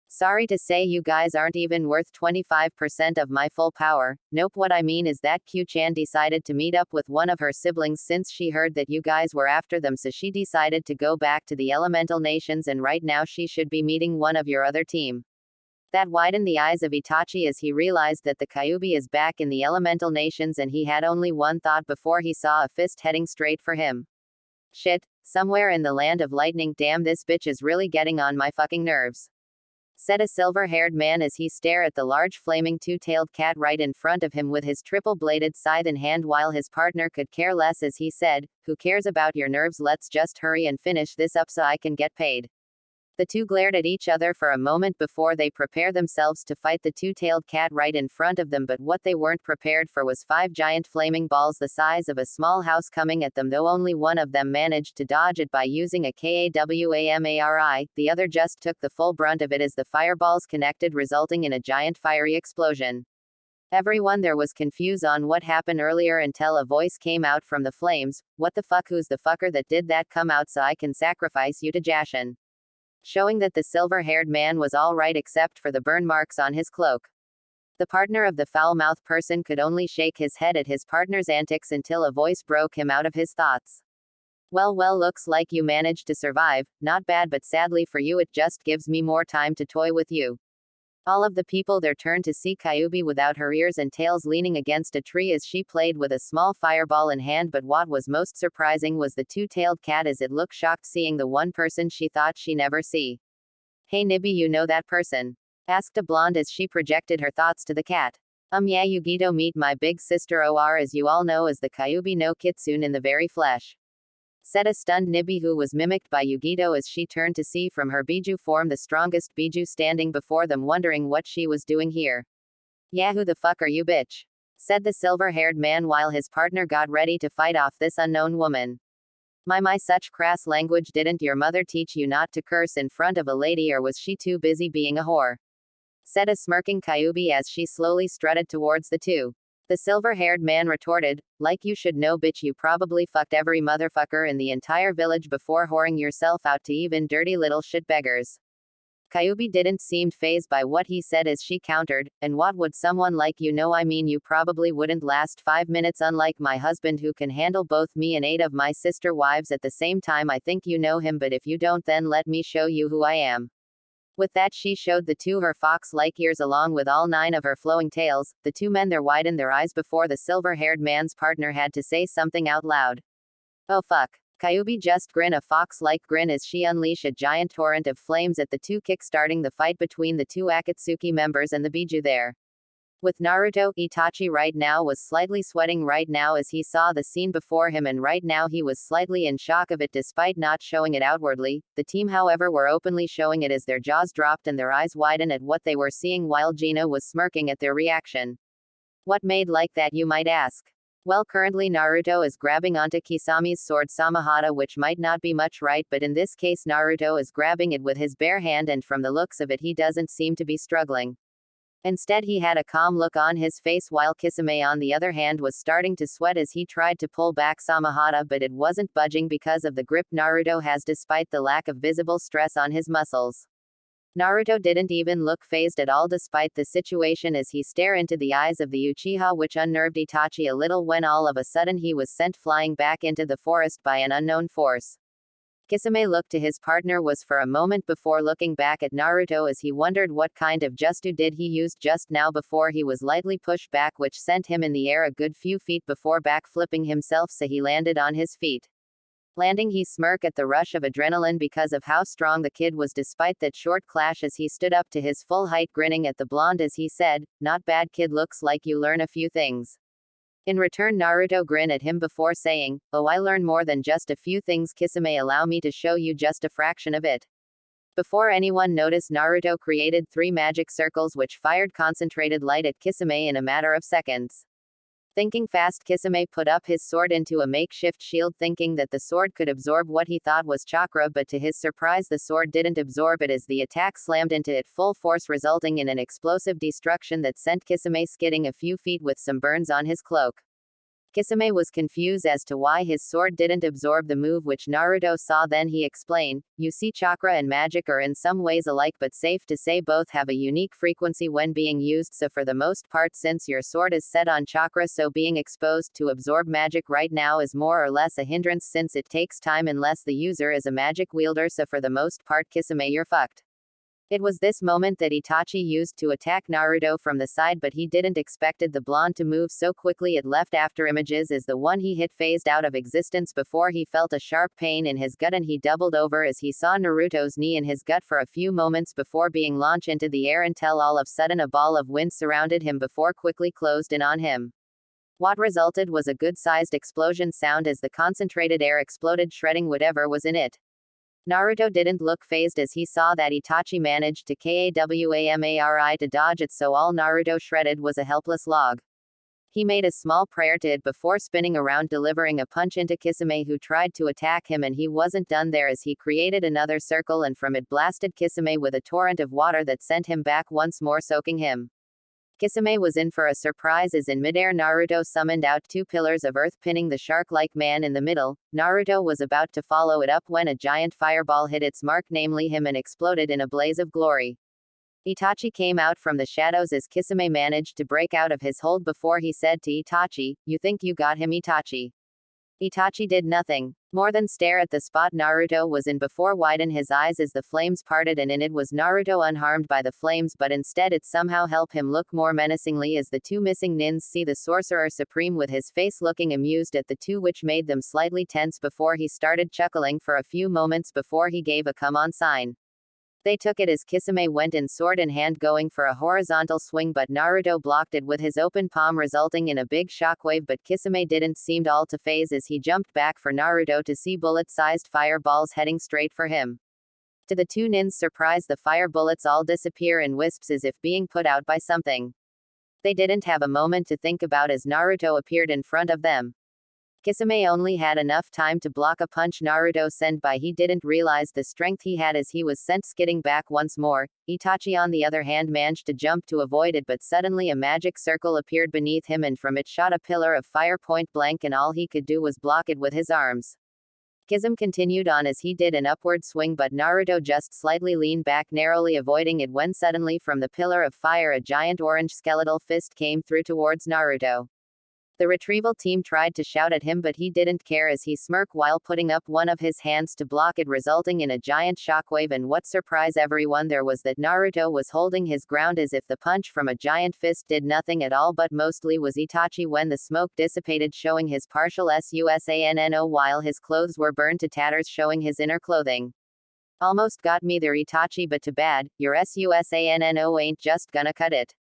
Sorry to say you guys aren't even worth 25% of my full power. Nope, what I mean is that Q-chan decided to meet up with one of her siblings since she heard that you guys were after them, so she decided to go back to the elemental nations, and right now she should be meeting one of your other team. That widened the eyes of Itachi as he realized that the Kyuubi is back in the elemental nations, and he had only one thought before he saw a fist heading straight for him. Shit, somewhere in the land of lightning, damn, this bitch is really getting on my fucking nerves, said a silver-haired man as he stared at the large flaming two-tailed cat right in front of him with his triple-bladed scythe in hand, while his partner could care less as he said, who cares about your nerves, let's just hurry and finish this up so I can get paid. The two glared at each other for a moment before they prepared themselves to fight the two-tailed cat right in front of them, but what they weren't prepared for was 5 giant flaming balls the size of a small house coming at them, though only one of them managed to dodge it by using a KAWAMARI, the other just took the full brunt of it as the fireballs connected, resulting in a giant fiery explosion. Everyone there was confused on what happened earlier until a voice came out from the flames, what the fuck, who's the fucker that did that? Come out so I can sacrifice you to Jashin. Showing that the silver-haired man was all right except for the burn marks on his cloak. The partner of the foul-mouthed person could only shake his head at his partner's antics until a voice broke him out of his thoughts. Well, looks like you managed to survive, not bad, but sadly for you it just gives me more time to toy with you. All of the people there turned to see Kyuubi without her ears and tails leaning against a tree as she played with a small fireball in hand, but what was most surprising was the two-tailed cat as it looked shocked seeing the one person she thought she never see. Hey Nibby, you know that person? Asked a blonde as she projected her thoughts to the cat. Yeah, Yugito, meet my big sister or as you all know as the Kyuubi no Kitsune in the very flesh, said a stunned Nibby who was mimicked by Yugito as she turned to see from her Biju form the strongest Biju standing before them, wondering what she was doing here. Yeah, who the fuck are you, bitch? Said the silver-haired man while his partner got ready to fight off this unknown woman. My, such crass language, didn't your mother teach you not to curse in front of a lady, or was she too busy being a whore? Said a smirking Kyuubi as she slowly strutted towards the two. The silver-haired man retorted, like you should know, bitch, you probably fucked every motherfucker in the entire village before whoring yourself out to even dirty little shit beggars. Kyuubi didn't seem fazed by what he said as she countered, and what would someone like you know? I mean, you probably wouldn't last 5 minutes, unlike my husband who can handle both me and 8 of my sister wives at the same time. I think you know him, but if you don't, then let me show you who I am. With that, she showed the two her fox-like ears along with all 9 of her flowing tails. The two men there widened their eyes before the silver-haired man's partner had to say something out loud. Oh fuck. Kyuubi just grinned a fox-like grin as she unleashed a giant torrent of flames at the two, kick-starting the fight between the two Akatsuki members and the Biju there. With Naruto, Itachi right now was slightly sweating right now as he saw the scene before him, and right now he was slightly in shock of it despite not showing it outwardly. The team however were openly showing it as their jaws dropped and their eyes widened at what they were seeing while Gina was smirking at their reaction. What made like that, you might ask? Well, currently Naruto is grabbing onto Kisami's sword Samahata, which might not be much right, but in this case Naruto is grabbing it with his bare hand, and from the looks of it he doesn't seem to be struggling. Instead he had a calm look on his face, while Kisame on the other hand was starting to sweat as he tried to pull back Samahata, but it wasn't budging because of the grip Naruto has despite the lack of visible stress on his muscles. Naruto didn't even look fazed at all despite the situation as he stared into the eyes of the Uchiha, which unnerved Itachi a little when all of a sudden he was sent flying back into the forest by an unknown force. Kisame looked to his partner was for a moment before looking back at Naruto as he wondered what kind of jutsu did he use just now before he was lightly pushed back, which sent him in the air a good few feet before backflipping himself so he landed on his feet. Landing, he smirked at the rush of adrenaline because of how strong the kid was despite that short clash as he stood up to his full height, grinning at the blonde as he said, "Not bad kid, looks like you learn a few things." In return Naruto grinned at him before saying, "Oh, I learn more than just a few things, Kisame, allow me to show you just a fraction of it." Before anyone noticed, Naruto created 3 magic circles which fired concentrated light at Kisame in a matter of seconds. Thinking fast, Kisame put up his sword into a makeshift shield, thinking that the sword could absorb what he thought was chakra, but to his surprise the sword didn't absorb it as the attack slammed into it full force, resulting in an explosive destruction that sent Kisame skidding a few feet with some burns on his cloak. Kisame was confused as to why his sword didn't absorb the move, which Naruto saw. Then he explained, "You see, chakra and magic are in some ways alike, but safe to say both have a unique frequency when being used, so for the most part since your sword is set on chakra, so being exposed to absorb magic right now is more or less a hindrance since it takes time unless the user is a magic wielder, so for the most part Kisame, you're fucked." It was this moment that Itachi used to attack Naruto from the side, but he didn't expected the blonde to move so quickly. It left after images as the one he hit phased out of existence before he felt a sharp pain in his gut and he doubled over as he saw Naruto's knee in his gut for a few moments before being launched into the air until all of a sudden a ball of wind surrounded him before quickly closed in on him. What resulted was a good-sized explosion sound as the concentrated air exploded, shredding whatever was in it. Naruto didn't look fazed as he saw that Itachi managed to KAWAMARI to dodge it, so all Naruto shredded was a helpless log. He made a small prayer to it before spinning around, delivering a punch into Kisame, who tried to attack him, and he wasn't done there as he created another circle and from it blasted Kisame with a torrent of water that sent him back once more, soaking him. Kisame was in for a surprise as in midair Naruto summoned out 2 pillars of earth, pinning the shark-like man in the middle. Naruto was about to follow it up when a giant fireball hit its mark, namely him, and exploded in a blaze of glory. Itachi came out from the shadows as Kisame managed to break out of his hold before he said to Itachi, "You think you got him, Itachi?" Itachi did nothing more than stare at the spot Naruto was in before widen his eyes as the flames parted, and in it was Naruto unharmed by the flames, but instead it somehow helped him look more menacingly as the 2 missing nins see the sorcerer supreme with his face looking amused at the 2, which made them slightly tense before he started chuckling for a few moments before he gave a come on sign. They took it as Kisame went in sword in hand going for a horizontal swing, but Naruto blocked it with his open palm, resulting in a big shockwave, but Kisame didn't seem all to phase as he jumped back for Naruto to see bullet-sized fireballs heading straight for him. To the 2 nins' surprise, the fire bullets all disappear in wisps as if being put out by something. They didn't have a moment to think about as Naruto appeared in front of them. Kisame only had enough time to block a punch Naruto sent by. He didn't realize the strength he had as he was sent skidding back once more. Itachi on the other hand managed to jump to avoid it, but suddenly a magic circle appeared beneath him and from it shot a pillar of fire point blank, and all he could do was block it with his arms. Kisame continued on as he did an upward swing, but Naruto just slightly leaned back, narrowly avoiding it when suddenly from the pillar of fire a giant orange skeletal fist came through towards Naruto. The retrieval team tried to shout at him, but he didn't care as he smirked while putting up one of his hands to block it, resulting in a giant shockwave, and what surprised everyone there was that Naruto was holding his ground as if the punch from a giant fist did nothing at all, but mostly was Itachi when the smoke dissipated, showing his partial SUSANNO while his clothes were burned to tatters, showing his inner clothing. "Almost got me there, Itachi, but too bad, your SUSANNO ain't just gonna cut it."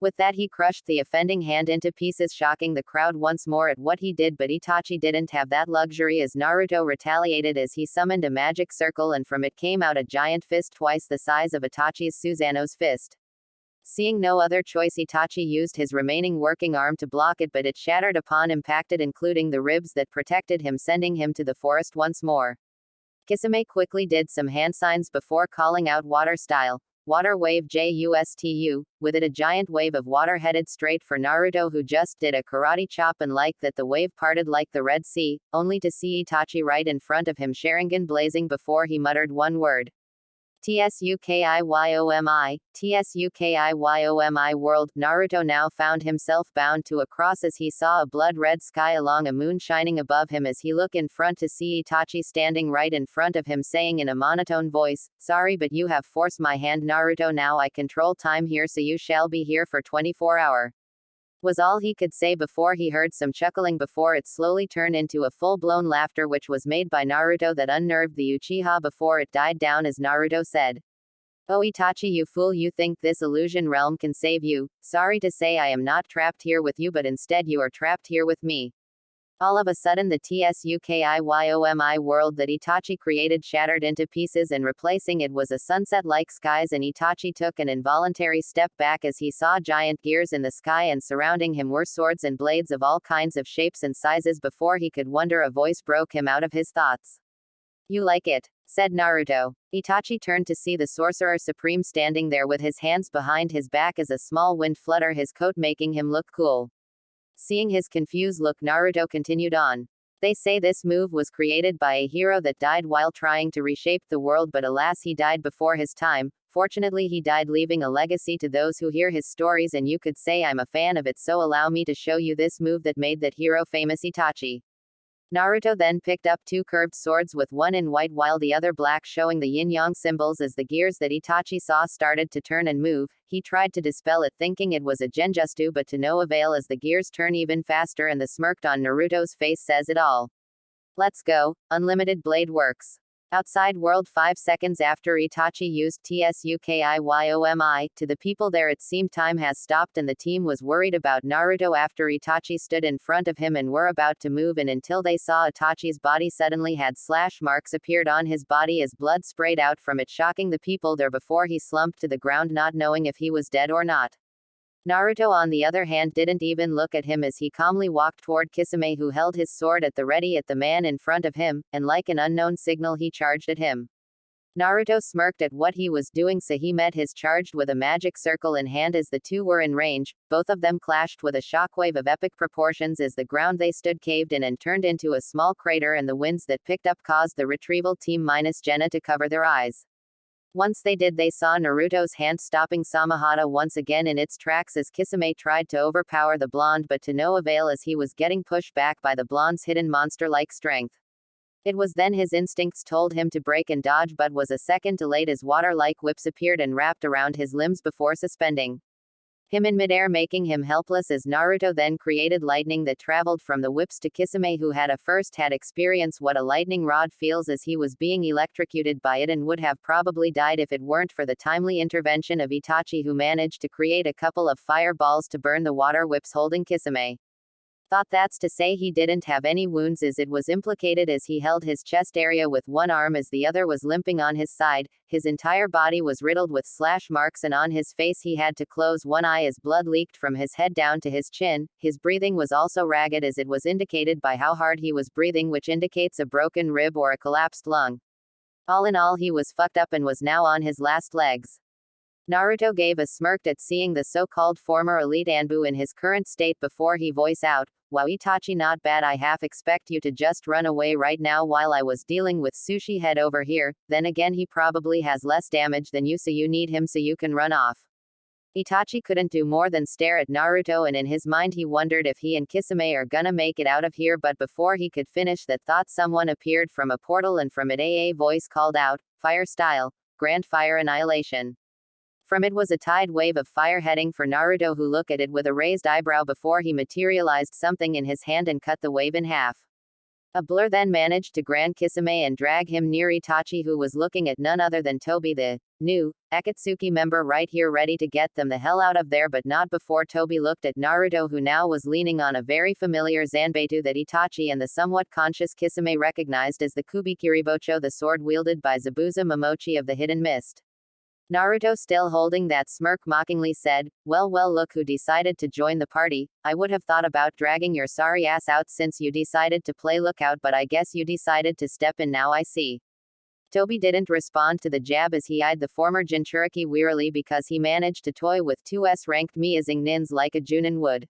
With that he crushed the offending hand into pieces, shocking the crowd once more at what he did, but Itachi didn't have that luxury, as Naruto retaliated as he summoned a magic circle and from it came out a giant fist twice the size of Itachi's Susanoo's fist. Seeing no other choice, Itachi used his remaining working arm to block it, but it shattered upon impact, including the ribs that protected him, sending him to the forest once more. Kisame quickly did some hand signs before calling out water style. Water wave JUSTU, with it a giant wave of water headed straight for Naruto, who just did a karate chop and like that the wave parted like the Red Sea, only to see Itachi right in front of him, Sharingan blazing before he muttered one word. TSUKIYOMI, TSUKIYOMI world. Naruto now found himself bound to a cross as he saw a blood-red sky along a moon shining above him as he looked in front to see Itachi standing right in front of him, saying in a monotone voice, "Sorry, but you have forced my hand, Naruto. Now I control time here, so you shall be here for 24 hours." Was all he could say before he heard some chuckling before it slowly turned into a full-blown laughter which was made by Naruto that unnerved the Uchiha before it died down as Naruto said, "Oh Itachi, you fool, you think this illusion realm can save you? Sorry to say I am not trapped here with you, but instead you are trapped here with me." All of a sudden the TSUKIYOMI world that Itachi created shattered into pieces, and replacing it was a sunset-like skies, and Itachi took an involuntary step back as he saw giant gears in the sky, and surrounding him were swords and blades of all kinds of shapes and sizes. Before he could wonder, a voice broke him out of his thoughts. "You like it?" said Naruto. Itachi turned to see the sorcerer supreme standing there with his hands behind his back as a small wind fluttered his coat, making him look cool. Seeing his confused look, Naruto continued on. "They say this move was created by a hero that died while trying to reshape the world, but alas, he died before his time. Fortunately, he died leaving a legacy to those who hear his stories, and you could say I'm a fan of it, so allow me to show you this move that made that hero famous." Itachi. Naruto then picked up two curved swords, with one in white while the other black, showing the yin-yang symbols. As the gears that Itachi saw started to turn and move, he tried to dispel it, thinking it was a genjutsu, but to no avail as the gears turn even faster, and the smirk on Naruto's face says it all. "Let's go, unlimited blade works." Outside world 5 seconds after Itachi used TSUKIYOMI, to the people there it seemed time has stopped, and the team was worried about Naruto after Itachi stood in front of him and were about to move in until they saw Itachi's body suddenly had slash marks appeared on his body as blood sprayed out from it, shocking the people there before he slumped to the ground, not knowing if he was dead or not. Naruto on the other hand didn't even look at him as he calmly walked toward Kisame, who held his sword at the ready at the man in front of him, and like an unknown signal he charged at him. Naruto smirked at what he was doing, so he met his charge with a magic circle in hand. As the two were in range, both of them clashed with a shockwave of epic proportions as the ground they stood caved in and turned into a small crater, and the winds that picked up caused the retrieval team minus Jenna to cover their eyes. Once they did, they saw Naruto's hand stopping Samahata once again in its tracks as Kisame tried to overpower the blonde, but to no avail as he was getting pushed back by the blonde's hidden monster-like strength. It was then his instincts told him to break and dodge, but was a second delayed as water-like whips appeared and wrapped around his limbs before suspending him in midair, making him helpless. As Naruto then created lightning that traveled from the whips to Kisame, who had experienced what a lightning rod feels as he was being electrocuted by it, and would have probably died if it weren't for the timely intervention of Itachi, who managed to create a couple of fireballs to burn the water whips holding Kisame. Thought that's to say he didn't have any wounds, as it was implicated, as he held his chest area with one arm as the other was limping on his side. His entire body was riddled with slash marks, and on his face he had to close one eye as blood leaked from his head down to his chin. His breathing was also ragged, as it was indicated by how hard he was breathing, which indicates a broken rib or a collapsed lung. All in all, he was fucked up and was now on his last legs. Naruto gave a smirk at seeing the so-called former elite Anbu in his current state before he voiced out, "Wow Itachi, not bad. I half expect you to just run away right now while I was dealing with Sushi Head over here. Then again, he probably has less damage than you, so you need him so you can run off." Itachi couldn't do more than stare at Naruto, and in his mind he wondered if he and Kisame are gonna make it out of here, but before he could finish that thought, someone appeared from a portal, and from it a voice called out, "Fire style, grand fire annihilation." From it was a tide wave of fire heading for Naruto, who looked at it with a raised eyebrow before he materialized something in his hand and cut the wave in half. A blur then managed to grant Kisame and drag him near Itachi, who was looking at none other than Tobi, the new Akatsuki member, right here, ready to get them the hell out of there, but not before Tobi looked at Naruto, who now was leaning on a very familiar Zanbetu that Itachi and the somewhat conscious Kisame recognized as the Kubikiribocho, the sword wielded by Zabuza Momochi of the Hidden Mist. Naruto, still holding that smirk, mockingly said, well, look who decided to join the party. I would have thought about dragging your sorry ass out since you decided to play lookout, but I guess you decided to step in now, I see. Tobi didn't respond to the jab as he eyed the former Jinchuriki wearily, because he managed to toy with 2S ranked Miyazing nins like a Junin would.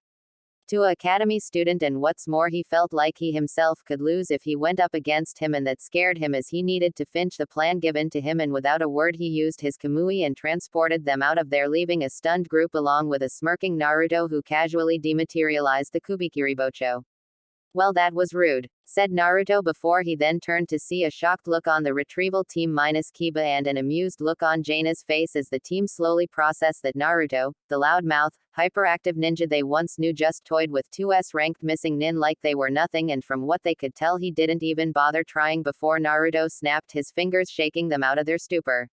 To a academy student, and what's more, he felt like he himself could lose if he went up against him, and that scared him as he needed to finish the plan given to him, and without a word he used his Kamui and transported them out of there, leaving a stunned group along with a smirking Naruto, who casually dematerialized the Kubikiribocho. Well, that was rude, said Naruto before he then turned to see a shocked look on the retrieval team minus Kiba and an amused look on Jaina's face as the team slowly processed that Naruto, the loudmouth, hyperactive ninja they once knew, just toyed with 2S ranked missing nin like they were nothing, and from what they could tell he didn't even bother trying before Naruto snapped his fingers, shaking them out of their stupor.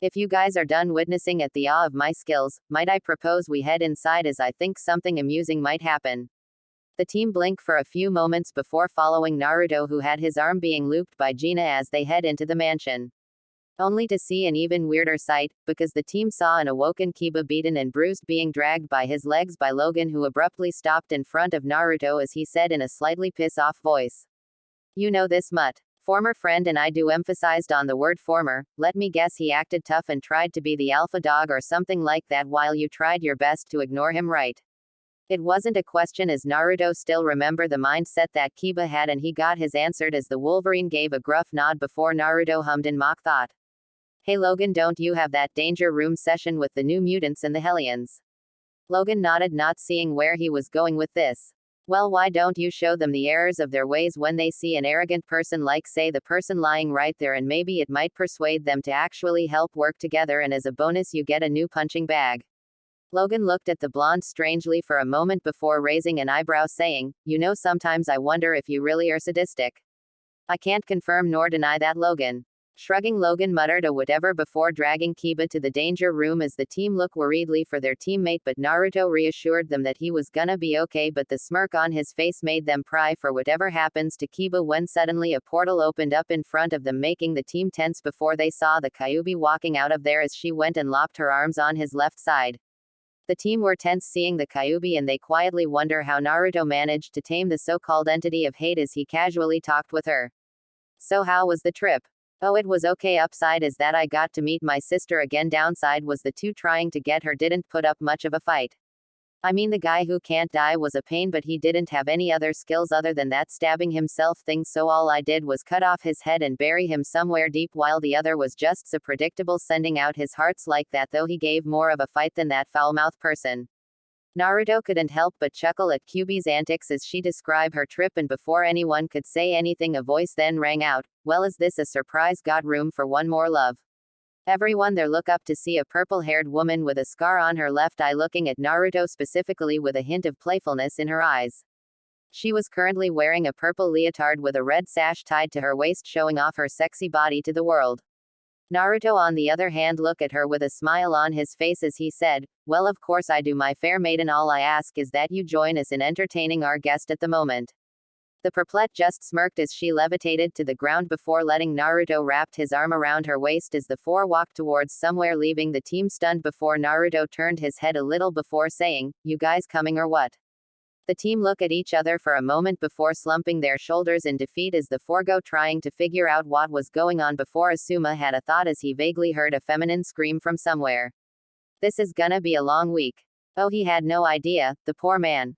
If you guys are done witnessing at the awe of my skills, might I propose we head inside, as I think something amusing might happen. The team blink for a few moments before following Naruto, who had his arm being looped by Gina as they head into the mansion. Only to see an even weirder sight, because the team saw an awoken Kiba beaten and bruised, being dragged by his legs by Logan, who abruptly stopped in front of Naruto as he said in a slightly piss-off voice. You know this mutt. Former friend, and I do emphasized on the word former. Let me guess, he acted tough and tried to be the alpha dog or something like that while you tried your best to ignore him, right? It wasn't a question, as Naruto still remember the mindset that Kiba had, and he got his answered as the Wolverine gave a gruff nod before Naruto hummed in mock thought. Hey Logan, don't you have that danger room session with the new mutants and the Hellions? Logan nodded, not seeing where he was going with this. Well, why don't you show them the errors of their ways when they see an arrogant person like, say, the person lying right there, and maybe it might persuade them to actually help work together, and as a bonus you get a new punching bag. Logan looked at the blonde strangely for a moment before raising an eyebrow, saying, you know, sometimes I wonder if you really are sadistic. I can't confirm nor deny that, Logan. Shrugging, Logan muttered a whatever before dragging Kiba to the danger room as the team looked worriedly for their teammate, but Naruto reassured them that he was gonna be okay, but the smirk on his face made them pry for whatever happens to Kiba when suddenly a portal opened up in front of them, making the team tense before they saw the Kyuubi walking out of there as she went and locked her arms on his left side. The team were tense seeing the Kyuubi, and they quietly wonder how Naruto managed to tame the so-called entity of hate as he casually talked with her. So how was the trip? Oh, it was okay. Upside is that I got to meet my sister again. Downside was the two trying to get her didn't put up much of a fight. I mean, the guy who can't die was a pain, but he didn't have any other skills other than that stabbing himself thing, so all I did was cut off his head and bury him somewhere deep, while the other was just so predictable, sending out his hearts like that, though he gave more of a fight than that foul-mouthed person. Naruto couldn't help but chuckle at Kyuubi's antics as she described her trip, and before anyone could say anything a voice then rang out, well, is this a surprise? Got room for one more, love? Everyone there look up to see a purple-haired woman with a scar on her left eye looking at Naruto specifically with a hint of playfulness in her eyes. She was currently wearing a purple leotard with a red sash tied to her waist, showing off her sexy body to the world. Naruto, on the other hand, looked at her with a smile on his face as he said, well, of course I do, my fair maiden. All I ask is that you join us in entertaining our guest at the moment. The perplexed just smirked as she levitated to the ground before letting Naruto wrapped his arm around her waist as the four walked towards somewhere, leaving the team stunned before Naruto turned his head a little before saying, you guys coming or what? The team looked at each other for a moment before slumping their shoulders in defeat as the four go trying to figure out what was going on before Asuma had a thought as he vaguely heard a feminine scream from somewhere. This is gonna be a long week. Oh, he had no idea, the poor man.